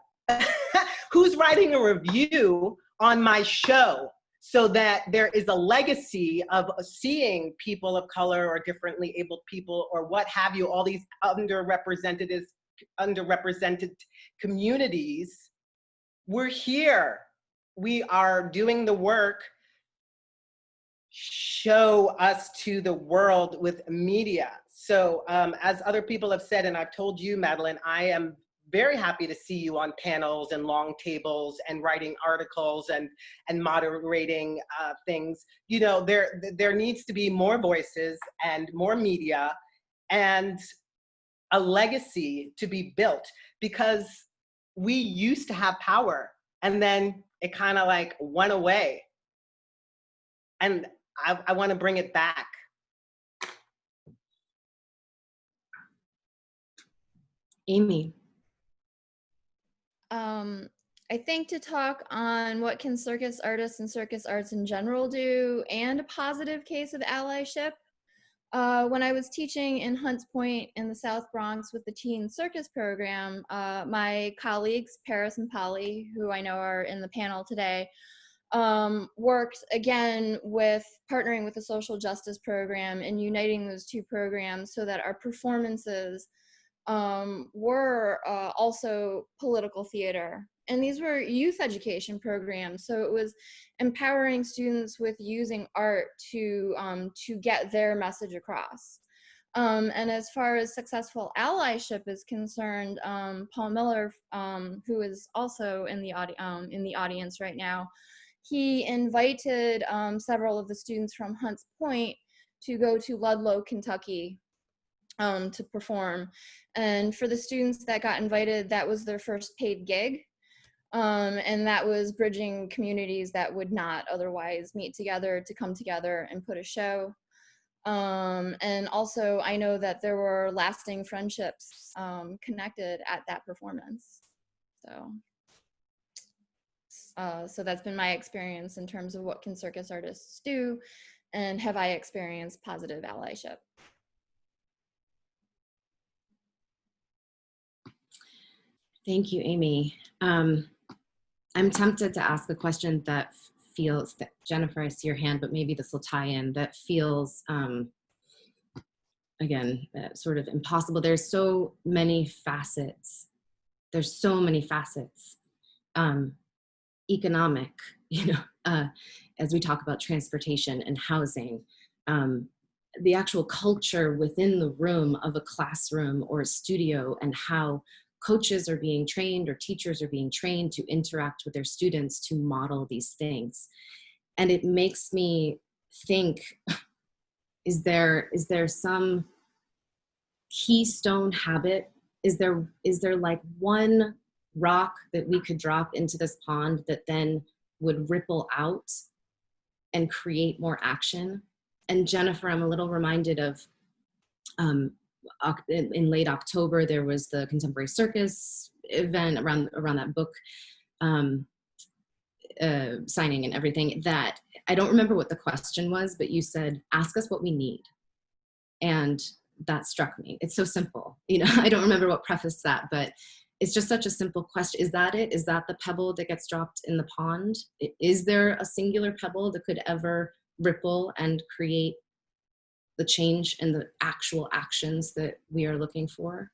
S3: Who's writing a review on my show so that there is a legacy of seeing people of color or differently abled people or what have you, all these underrepresented communities? We're here. We are doing the work. Show us to the world with media. So as other people have said, and I've told you, Madeline, I am very happy to see you on panels and long tables and writing articles and moderating things. You know, there needs to be more voices and more media and a legacy to be built, because we used to have power and then it kind of like went away. And I want to bring it back.
S1: Amy.
S6: I think to talk on what can circus artists and circus arts in general do, and a positive case of allyship. When I was teaching in Hunts Point in the South Bronx with the teen circus program, my colleagues, Paris and Polly, who I know are in the panel today, worked again with partnering with the social justice program and uniting those two programs so that our performances were also political theater. And these were youth education programs, so it was empowering students with using art to get their message across. And as far as successful allyship is concerned, Paul Miller, who is also in the audience right now, he invited several of the students from Hunts Point to go to Ludlow, Kentucky, to perform. And for the students that got invited, that was their first paid gig. And that was bridging communities that would not otherwise meet together to come together and put a show. And also, I know that there were lasting friendships connected at that performance. So that's been my experience in terms of what can circus artists do, and have I experienced positive allyship.
S1: Thank you, Amy. I'm tempted to ask a question that feels, that Jennifer, I see your hand, but maybe this will tie in, that feels, again, sort of impossible. There's so many facets. There's so many facets. Economic, you know, as we talk about transportation and housing, the actual culture within the room of a classroom or a studio, and how coaches are being trained or teachers are being trained to interact with their students to model these things. And it makes me think, is there some keystone habit? Is there like one rock that we could drop into this pond that then would ripple out and create more action? And Jennifer, I'm a little reminded of, in late October, there was the Contemporary Circus event around that book signing and everything, that I don't remember what the question was, but you said, ask us what we need. And that struck me. It's so simple. You know, I don't remember what prefaced that, but it's just such a simple question. Is that it? Is that the pebble that gets dropped in the pond? Is there a singular pebble that could ever ripple and create the change and the actual actions that we are looking for?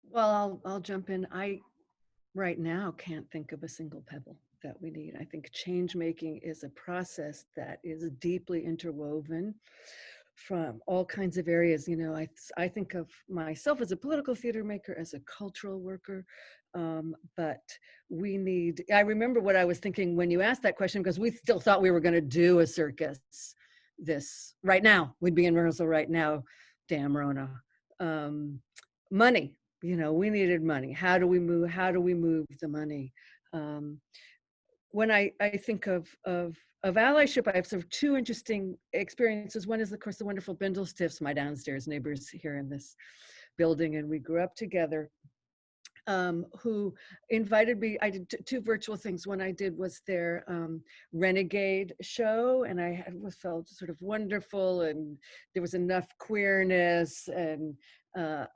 S5: Well, I'll jump in. I right now can't think of a single pebble that we need. I think change making is a process that is deeply interwoven from all kinds of areas. You know, I think of myself as a political theater maker, as a cultural worker, but we need, I remember what I was thinking when you asked that question, because we still thought we were going to do a circus this right now. We'd be in rehearsal right now. Damn Rona. Money, you know, we needed money. How do we move the money? When I think of allyship, I have sort of two interesting experiences. One is, of course, the wonderful Bindlestiffs, my downstairs neighbors here in this building, and we grew up together, who invited me. I did two virtual things. One I did was their Renegade show, and I felt sort of wonderful, and there was enough queerness and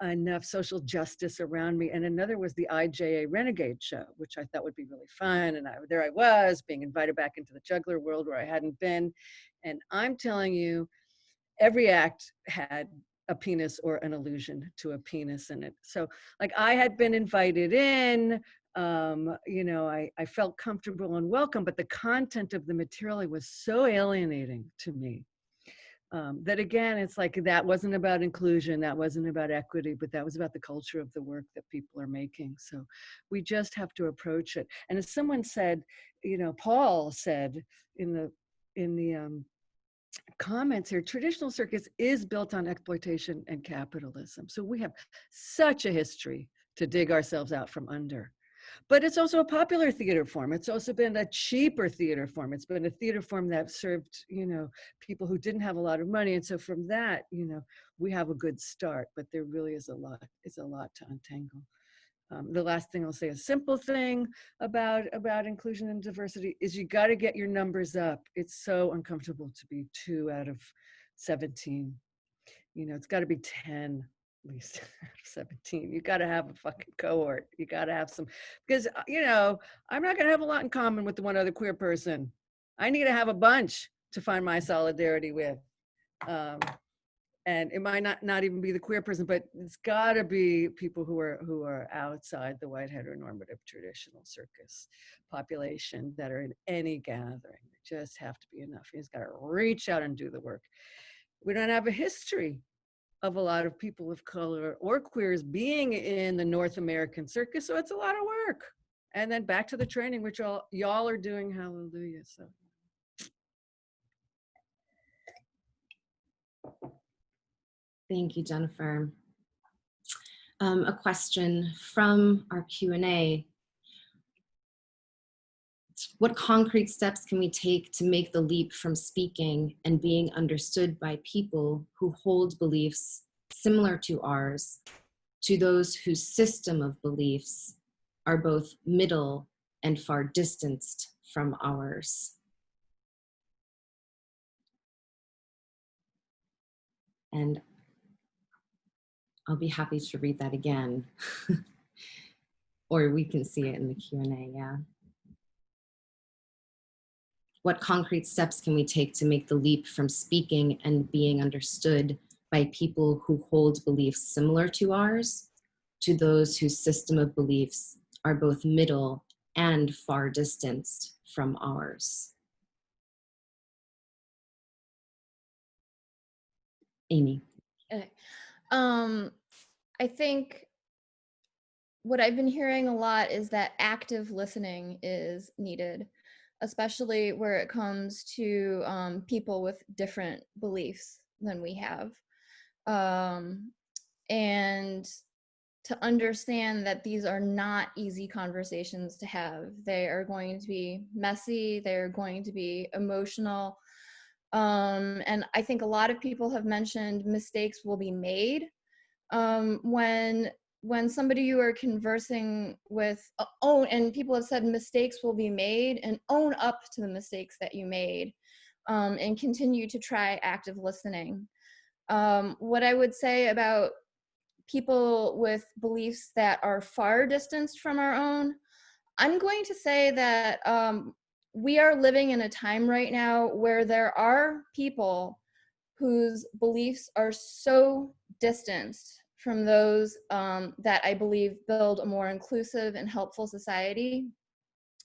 S5: enough social justice around me. And another was the IJA Renegade show, which I thought would be really fun. And there I was being invited back into the juggler world where I hadn't been. And I'm telling you, every act had a penis or an allusion to a penis in it. So like I had been invited in, you know, I felt comfortable and welcome, but the content of the material was so alienating to me That again, it's like that wasn't about inclusion, that wasn't about equity, but that was about the culture of the work that people are making. So we just have to approach it. And as someone said, you know, Paul said in the comments here, traditional circus is built on exploitation and capitalism. So we have such a history to dig ourselves out from under. But it's also a popular theater form. It's also been a cheaper theater form. It's been a theater form that served, you know, people who didn't have a lot of money. And so from that, you know, we have a good start, but there really is a lot to untangle. The last thing I'll say, a simple thing about inclusion and diversity is you got to get your numbers up. It's so uncomfortable to be 2 out of 17. You know, it's got to be 10 at least out of 17. You got to have a fucking cohort. You got to have some, because, you know, I'm not going to have a lot in common with the one other queer person. I need to have a bunch to find my solidarity with. And it might not even be the queer person, but it's got to be people who are outside the white heteronormative traditional circus population that are in any gathering. They just have to be enough. You just got to reach out and do the work. We don't have a history of a lot of people of color or queers being in the North American circus, so it's a lot of work. And then back to the training, which y'all are doing, hallelujah. So.
S1: Thank you, Jennifer. A question from our Q&A. What concrete steps can we take to make the leap from speaking and being understood by people who hold beliefs similar to ours to those whose system of beliefs are both middle and far distanced from ours? And I'll be happy to read that again. Or we can see it in the Q&A, yeah. What concrete steps can we take to make the leap from speaking and being understood by people who hold beliefs similar to ours to those whose system of beliefs are both middle and far distanced from ours? Amy.
S6: Okay. I think what I've been hearing a lot is that active listening is needed, especially where it comes to people with different beliefs than we have. And to understand that these are not easy conversations to have. They are going to be messy, they're going to be emotional. And I think a lot of people have mentioned mistakes will be made. When somebody you are conversing with, and people have said mistakes will be made, and own up to the mistakes that you made, and continue to try active listening. What I would say about people with beliefs that are far distanced from our own, I'm going to say that we are living in a time right now where there are people whose beliefs are so distanced from those that I believe build a more inclusive and helpful society,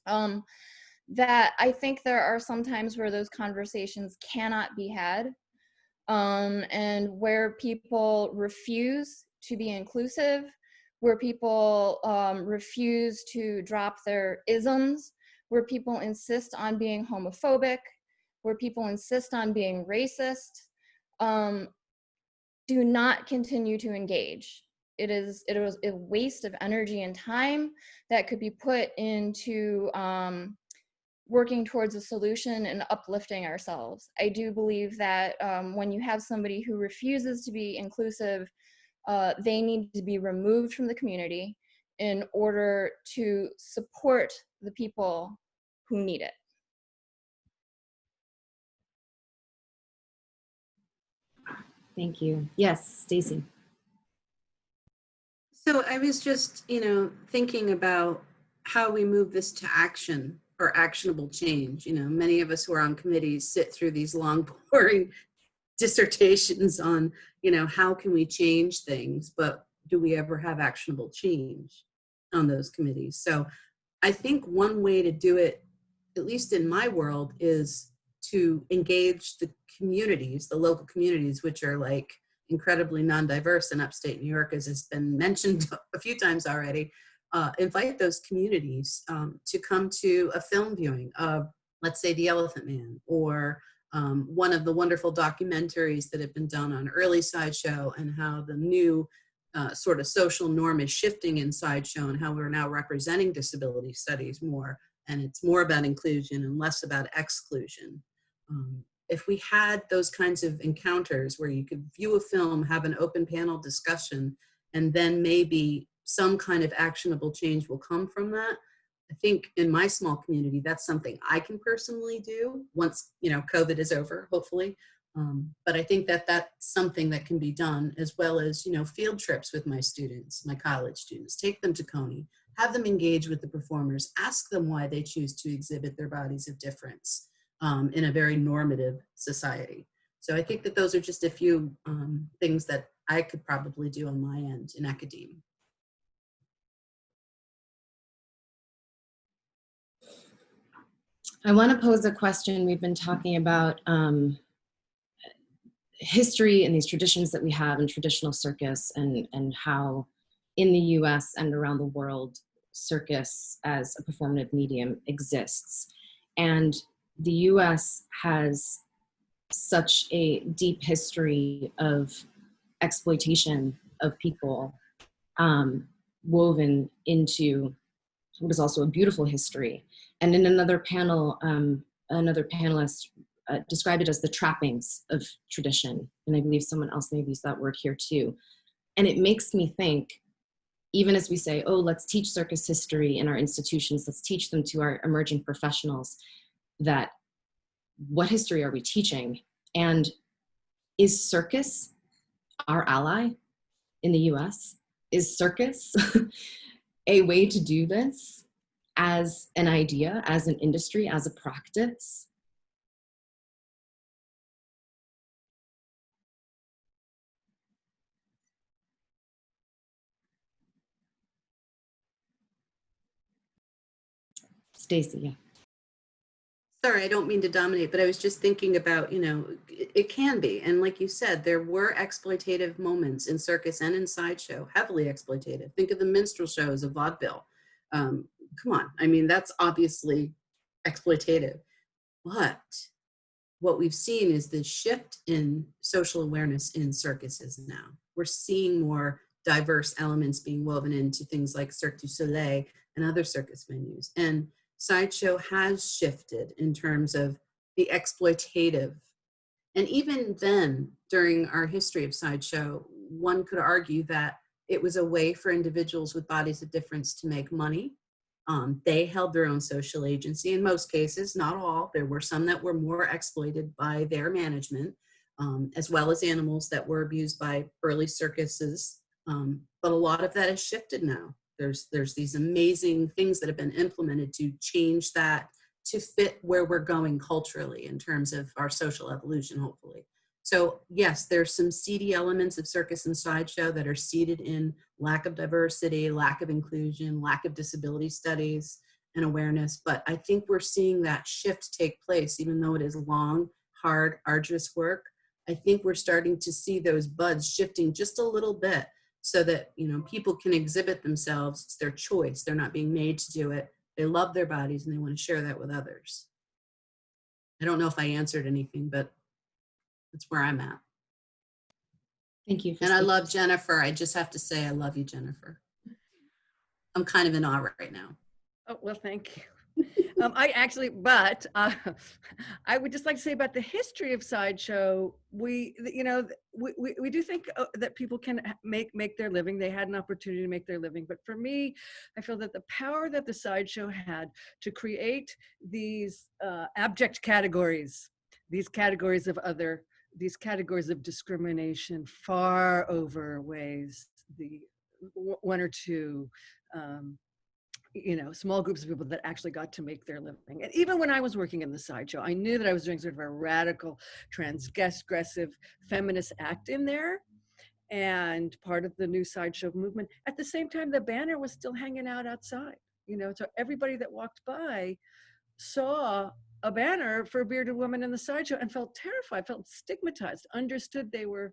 S6: that I think there are some times where those conversations cannot be had, and where people refuse to be inclusive, where people refuse to drop their isms, where people insist on being homophobic, where people insist on being racist, do not continue to engage. It is a waste of energy and time that could be put into working towards a solution and uplifting ourselves. I do believe that when you have somebody who refuses to be inclusive, they need to be removed from the community in order to support the people who need it.
S1: Thank you. Yes, Stacy.
S8: So I was just, thinking about how we move this to action or actionable change. Many of us who are on committees sit through these long, boring dissertations on, how can we change things, but do we ever have actionable change on those committees? So I think one way to do it, at least in my world, is to engage the communities, the local communities, which are like incredibly non-diverse in upstate New York, as has been mentioned a few times already. Invite those communities to come to a film viewing of, let's say, The Elephant Man, or one of the wonderful documentaries that have been done on early sideshow and how the new sort of social norm is shifting in sideshow, and how we're now representing disability studies more, and it's more about inclusion and less about exclusion. If we had those kinds of encounters where you could view a film, have an open panel discussion, and then maybe some kind of actionable change will come from that, I think in my small community, that's something I can personally do once, you know, COVID is over, hopefully. But I think that that's something that can be done, as well as, you know, field trips with my students, my college students, take them to Coney, have them engage with the performers, ask them why they choose to exhibit their bodies of difference in a very normative society. So I think that those are just a few things that I could probably do on my end in academia.
S1: I want to pose a question. We've been talking about history and these traditions that we have in traditional circus, and how in the US and around the world, circus as a performative medium exists. And the US has such a deep history of exploitation of people woven into what is also a beautiful history. And in another panel, another panelist described it as the trappings of tradition. And I believe someone else may have used that word here too. And it makes me think, even as we say, oh, let's teach circus history in our institutions, let's teach them to our emerging professionals, that what history are we teaching? And is circus our ally in the US? Is circus a way to do this as an idea, as an industry, as a practice? Stacy, yeah.
S8: Sorry, I don't mean to dominate, but I was just thinking about, you know, it can be. And like you said, there were exploitative moments in circus and in sideshow, heavily exploitative. Think of the minstrel shows of vaudeville. Come on, I mean, that's obviously exploitative. But what we've seen is the shift in social awareness in circuses now. We're seeing more diverse elements being woven into things like Cirque du Soleil and other circus venues. And sideshow has shifted in terms of the exploitative. And even then, during our history of sideshow, one could argue that it was a way for individuals with bodies of difference to make money. They held their own social agency in most cases, not all. There were some that were more exploited by their management, as well as animals that were abused by early circuses. But a lot of that has shifted now. There's these amazing things that have been implemented to change that to fit where we're going culturally in terms of our social evolution, hopefully. So yes, there's some seedy elements of circus and sideshow that are seated in lack of diversity, lack of inclusion, lack of disability studies and awareness. But I think we're seeing that shift take place, even though it is long, hard, arduous work. I think we're starting to see those buds shifting just a little bit, so that, you know, people can exhibit themselves. It's their choice. They're not being made to do it. They love their bodies and they want to share that with others. I don't know if I answered anything, but that's where I'm at.
S1: Thank you.
S8: And I love Jennifer. I just have to say, I love you, Jennifer. I'm kind of in awe right now.
S5: Oh, well, thank you. I would just like to say about the history of sideshow, we do think that people can make their living. They had an opportunity to make their living. But for me, I feel that the power that the sideshow had to create these abject categories, these categories of discrimination far overweighs the one or two small groups of people that actually got to make their living. And even when I was working in the sideshow, I knew that I was doing sort of a radical, transgressive feminist act in there, and part of the new sideshow movement. At the same time, the banner was still hanging out outside, so everybody that walked by saw a banner for a bearded woman in the sideshow and felt terrified, felt stigmatized, understood they were,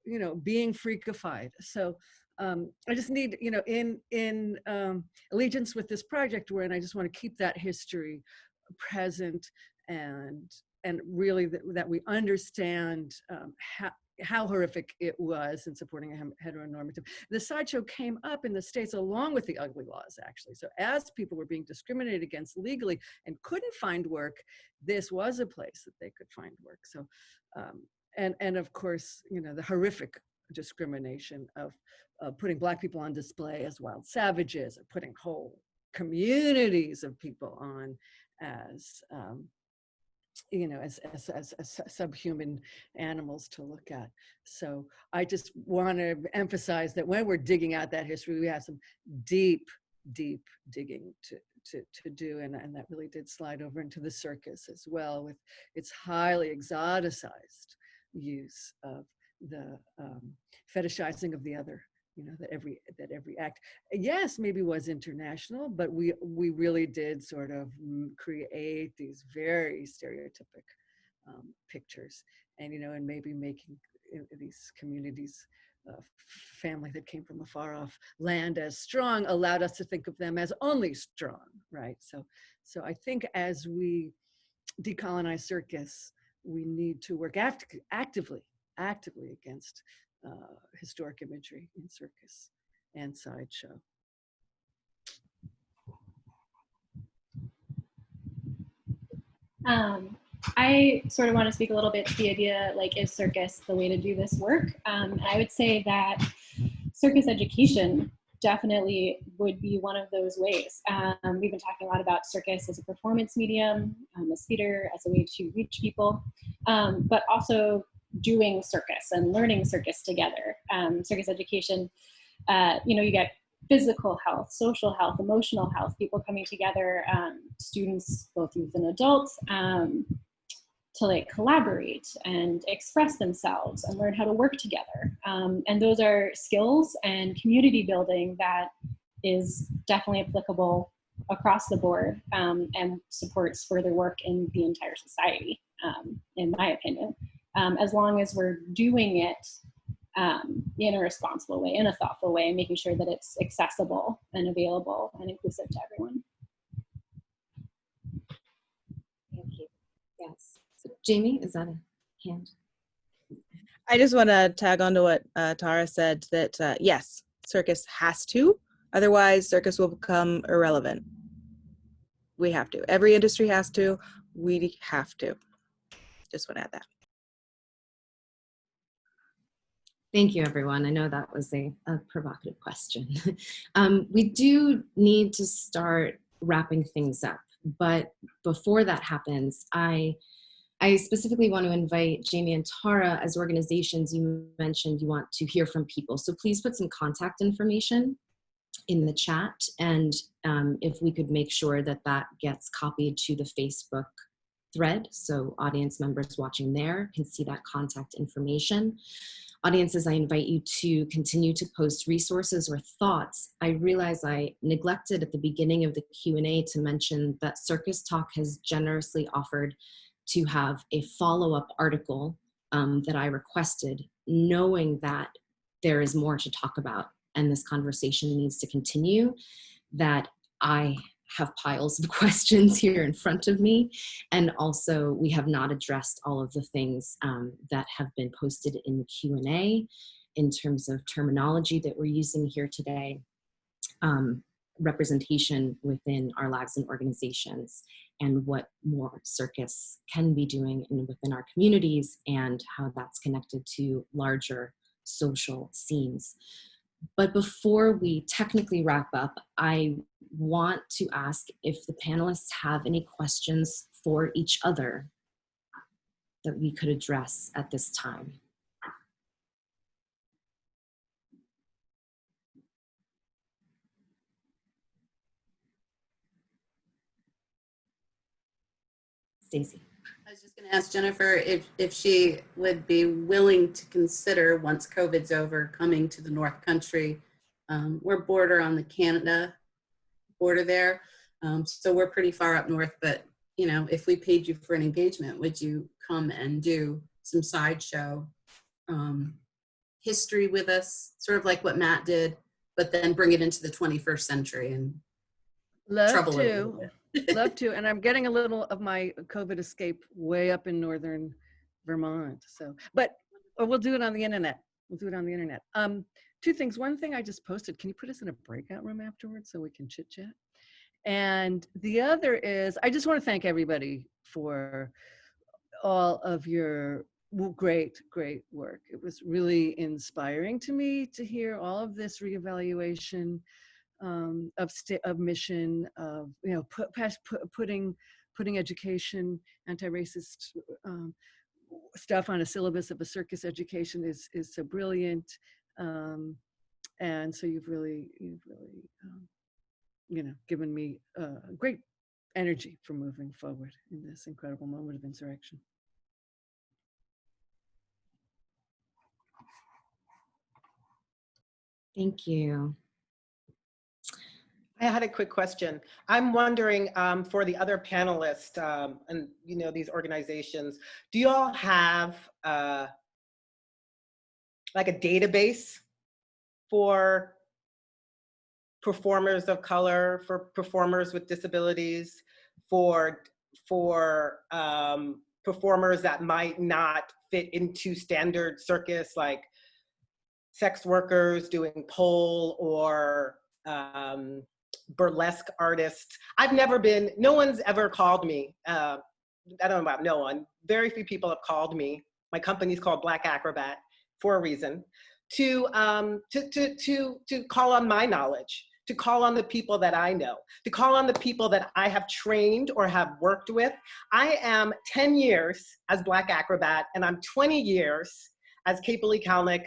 S5: you know, being freakified. So I just need, you know, in allegiance with this project, wherein I just want to keep that history present, and really that we understand how horrific it was in supporting a heteronormative. The sideshow came up in the States along with the ugly laws, actually. So as people were being discriminated against legally and couldn't find work, this was a place that they could find work. So, and of course, you know, the horrific discrimination of putting Black people on display as wild savages, or putting whole communities of people on as, you know, as subhuman animals to look at. So I just want to emphasize that when we're digging out that history, we have some deep digging to do, and that really did slide over into the circus as well, with its highly exoticized use of the fetishizing of the other. You know, that every act, yes, maybe was international, but we really did sort of create these very stereotypic pictures, and, you know, and maybe making these communities, family that came from a far off land as strong, allowed us to think of them as only strong, right? So I think as we decolonize circus, we need to work actively against historic imagery in circus and sideshow.
S7: I sort of want to speak a little bit to the idea, like, is circus the way to do this work? I would say that circus education definitely would be one of those ways. We've been talking a lot about circus as a performance medium, as theater, as a way to reach people, but also doing circus and learning circus together. Circus education, you know, you get physical health, social health, emotional health, people coming together, students, both youth and adults, to like collaborate and express themselves and learn how to work together. And those are skills and community building that is definitely applicable across the board, and supports further work in the entire society, in my opinion. As long as we're doing it in a responsible way, in a thoughtful way, and making sure that it's accessible and available and inclusive to everyone.
S1: Thank you. Yes. So Jamie, is that a hand?
S4: I just want to tag on to what Tara said, that yes, circus has to, otherwise circus will become irrelevant. We have to. Every industry has to. We have to. Just want to add that.
S1: Thank you, everyone. I know that was a provocative question. We do need to start wrapping things up, but before that happens, I specifically want to invite Jamie and Tara. As organizations, you mentioned you want to hear from people, so please put some contact information in the chat, and if we could make sure that that gets copied to the Facebook thread, so audience members watching there can see that contact information. Audiences, I invite you to continue to post resources or thoughts. I realize I neglected at the beginning of the Q&A to mention that CircusTalk has generously offered to have a follow-up article that I requested, knowing that there is more to talk about and this conversation needs to continue, that I have piles of questions here in front of me. And also we have not addressed all of the things that have been posted in the Q&A in terms of terminology that we're using here today, representation within our labs and organizations, and what more circus can be doing within our communities and how that's connected to larger social scenes. But before we technically wrap up, I want to ask if the panelists have any questions for each other that we could address at this time. Stacy.
S8: I was just going to ask Jennifer if she would be willing to consider, once COVID's over, coming to the North Country. We're border on the Canada border there, so we're pretty far up north, but you know, if we paid you for an engagement, would you come and do some sideshow history with us, sort of like what Matt did, but then bring it into the 21st century and trouble it a little bit.
S5: Love to. And I'm getting a little of my COVID escape way up in northern Vermont. So, or we'll do it on the internet. We'll do it on the internet. Two things. One thing I just posted, can you put us in a breakout room afterwards so we can chit chat? And the other is, I just want to thank everybody for all of your great work. It was really inspiring to me to hear all of this reevaluation of mission, of, you know, putting education, anti-racist stuff on a syllabus of a circus education is so brilliant. And so you've really you know, given me great energy for moving forward in this incredible moment of insurrection.
S1: Thank you.
S3: I had a quick question. I'm wondering for the other panelists and, you know, these organizations, do you all have like a database for performers of color, for performers with disabilities, for performers that might not fit into standard circus, like sex workers doing pole or burlesque artists? I've never been, no one's ever called me. I don't know about no one. Very few people have called me. My company's called Black Acrobat for a reason, to call on my knowledge, to call on the people that I know, to call on the people that I have trained or have worked with. I am 10 years as Black Acrobat, and I'm 20 years as Kiebpoli Calnek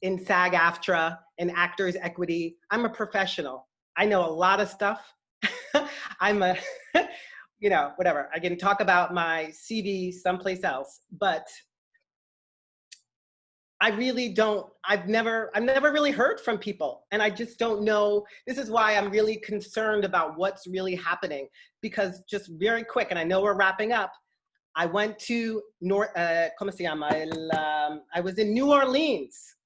S3: in SAG-AFTRA, in Actors Equity. I'm a professional. I know a lot of stuff. I'm a, you know, whatever. I can talk about my CV someplace else, but I really don't, I've never really heard from people, and I just don't know. This is why I'm really concerned about what's really happening, because just very quick, and I know we're wrapping up, I went to I was in New Orleans.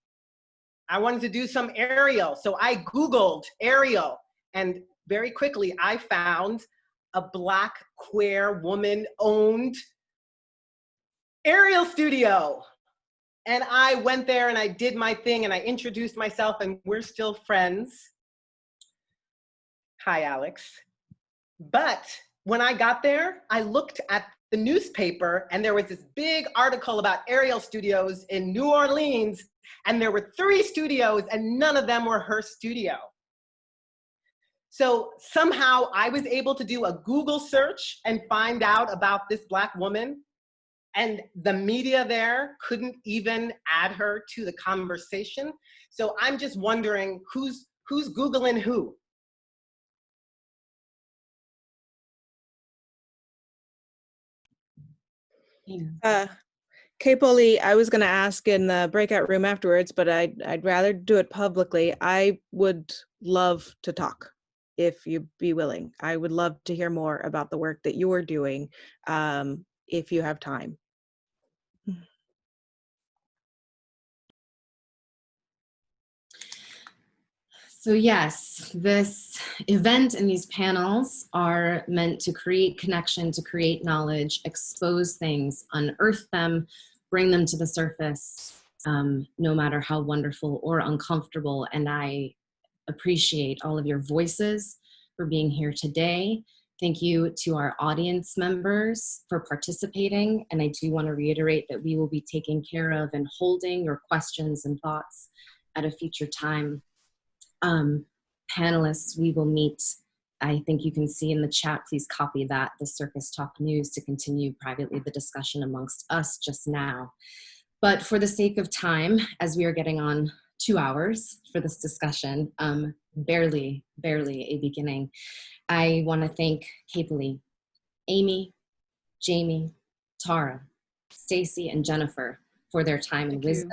S3: I wanted to do some aerial, so I Googled aerial, and very quickly I found a Black queer woman-owned aerial studio. And I went there and I did my thing and I introduced myself, and we're still friends. Hi, Alex. But when I got there, I looked at the newspaper and there was this big article about aerial studios in New Orleans, and there were 3 studios and none of them were her studio. So somehow I was able to do a Google search and find out about this Black woman, and the media there couldn't even add her to the conversation. So I'm just wondering who's Googling who?
S4: Kiebpoli, I was going to ask in the breakout room afterwards, but I'd rather do it publicly. I would love to talk if you'd be willing. I would love to hear more about the work that you're doing if you have time.
S1: So yes, this event and these panels are meant to create connection, to create knowledge, expose things, unearth them, bring them to the surface, no matter how wonderful or uncomfortable. And I appreciate all of your voices for being here today. Thank you to our audience members for participating. And I do want to reiterate that we will be taking care of and holding your questions and thoughts at a future time. Panelists, we will meet, I think you can see in the chat, please copy that, the CircusTalk News, to continue privately the discussion amongst us just now. But for the sake of time, as we are getting on 2 hours for this discussion, barely a beginning, I want to thank Kiebpoli, Amy, Jamie, Tara, Stacy, and Jennifer for their time and wisdom.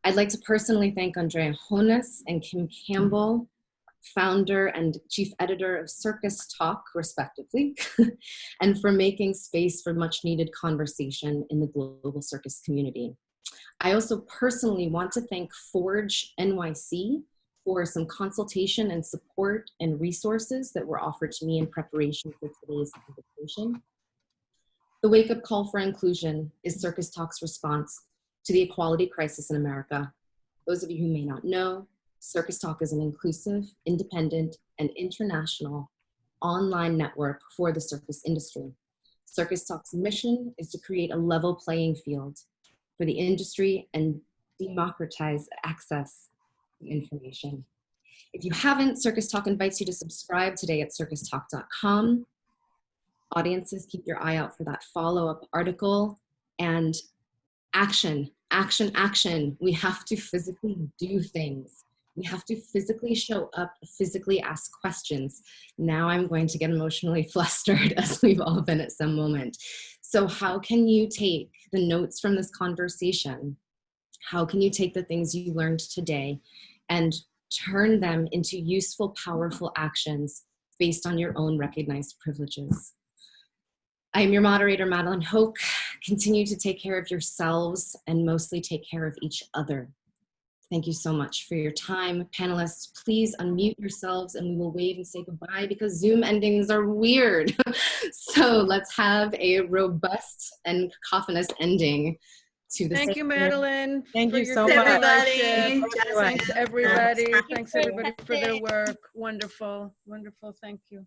S1: I'd like to personally thank Andrea Jonas and Kim Campbell founder and chief editor of CircusTalk, respectively, and for making space for much needed conversation in the global circus community. I also personally want to thank Forge NYC for some consultation and support and resources that were offered to me in preparation for today's conversation. The wake-up call for inclusion is CircusTalk's response to the equality crisis in America. Those of you who may not know, CircusTalk is an inclusive, independent, and international online network for the circus industry. CircusTalk's mission is to create a level playing field for the industry and democratize access to information. If you haven't, CircusTalk invites you to subscribe today at circustalk.com. Audiences, keep your eye out for that follow-up article. And action, action, action. We have to physically do things. We have to physically show up, physically ask questions. Now I'm going to get emotionally flustered, as we've all been at some moment. So how can you take the notes from this conversation? How can you take the things you learned today and turn them into useful, powerful actions based on your own recognized privileges? I am your moderator, Madeline Hoak. Continue to take care of yourselves and mostly take care of each other. Thank you so much for your time. Panelists, please unmute yourselves and we will wave and say goodbye because Zoom endings are weird. So let's have a robust and cacophonous ending to the
S5: Thank you, Madeline.
S4: Thank you so
S5: much.
S8: Everybody.
S5: Thanks, everybody. Thanks, everybody, for their work. Wonderful, wonderful. Thank you.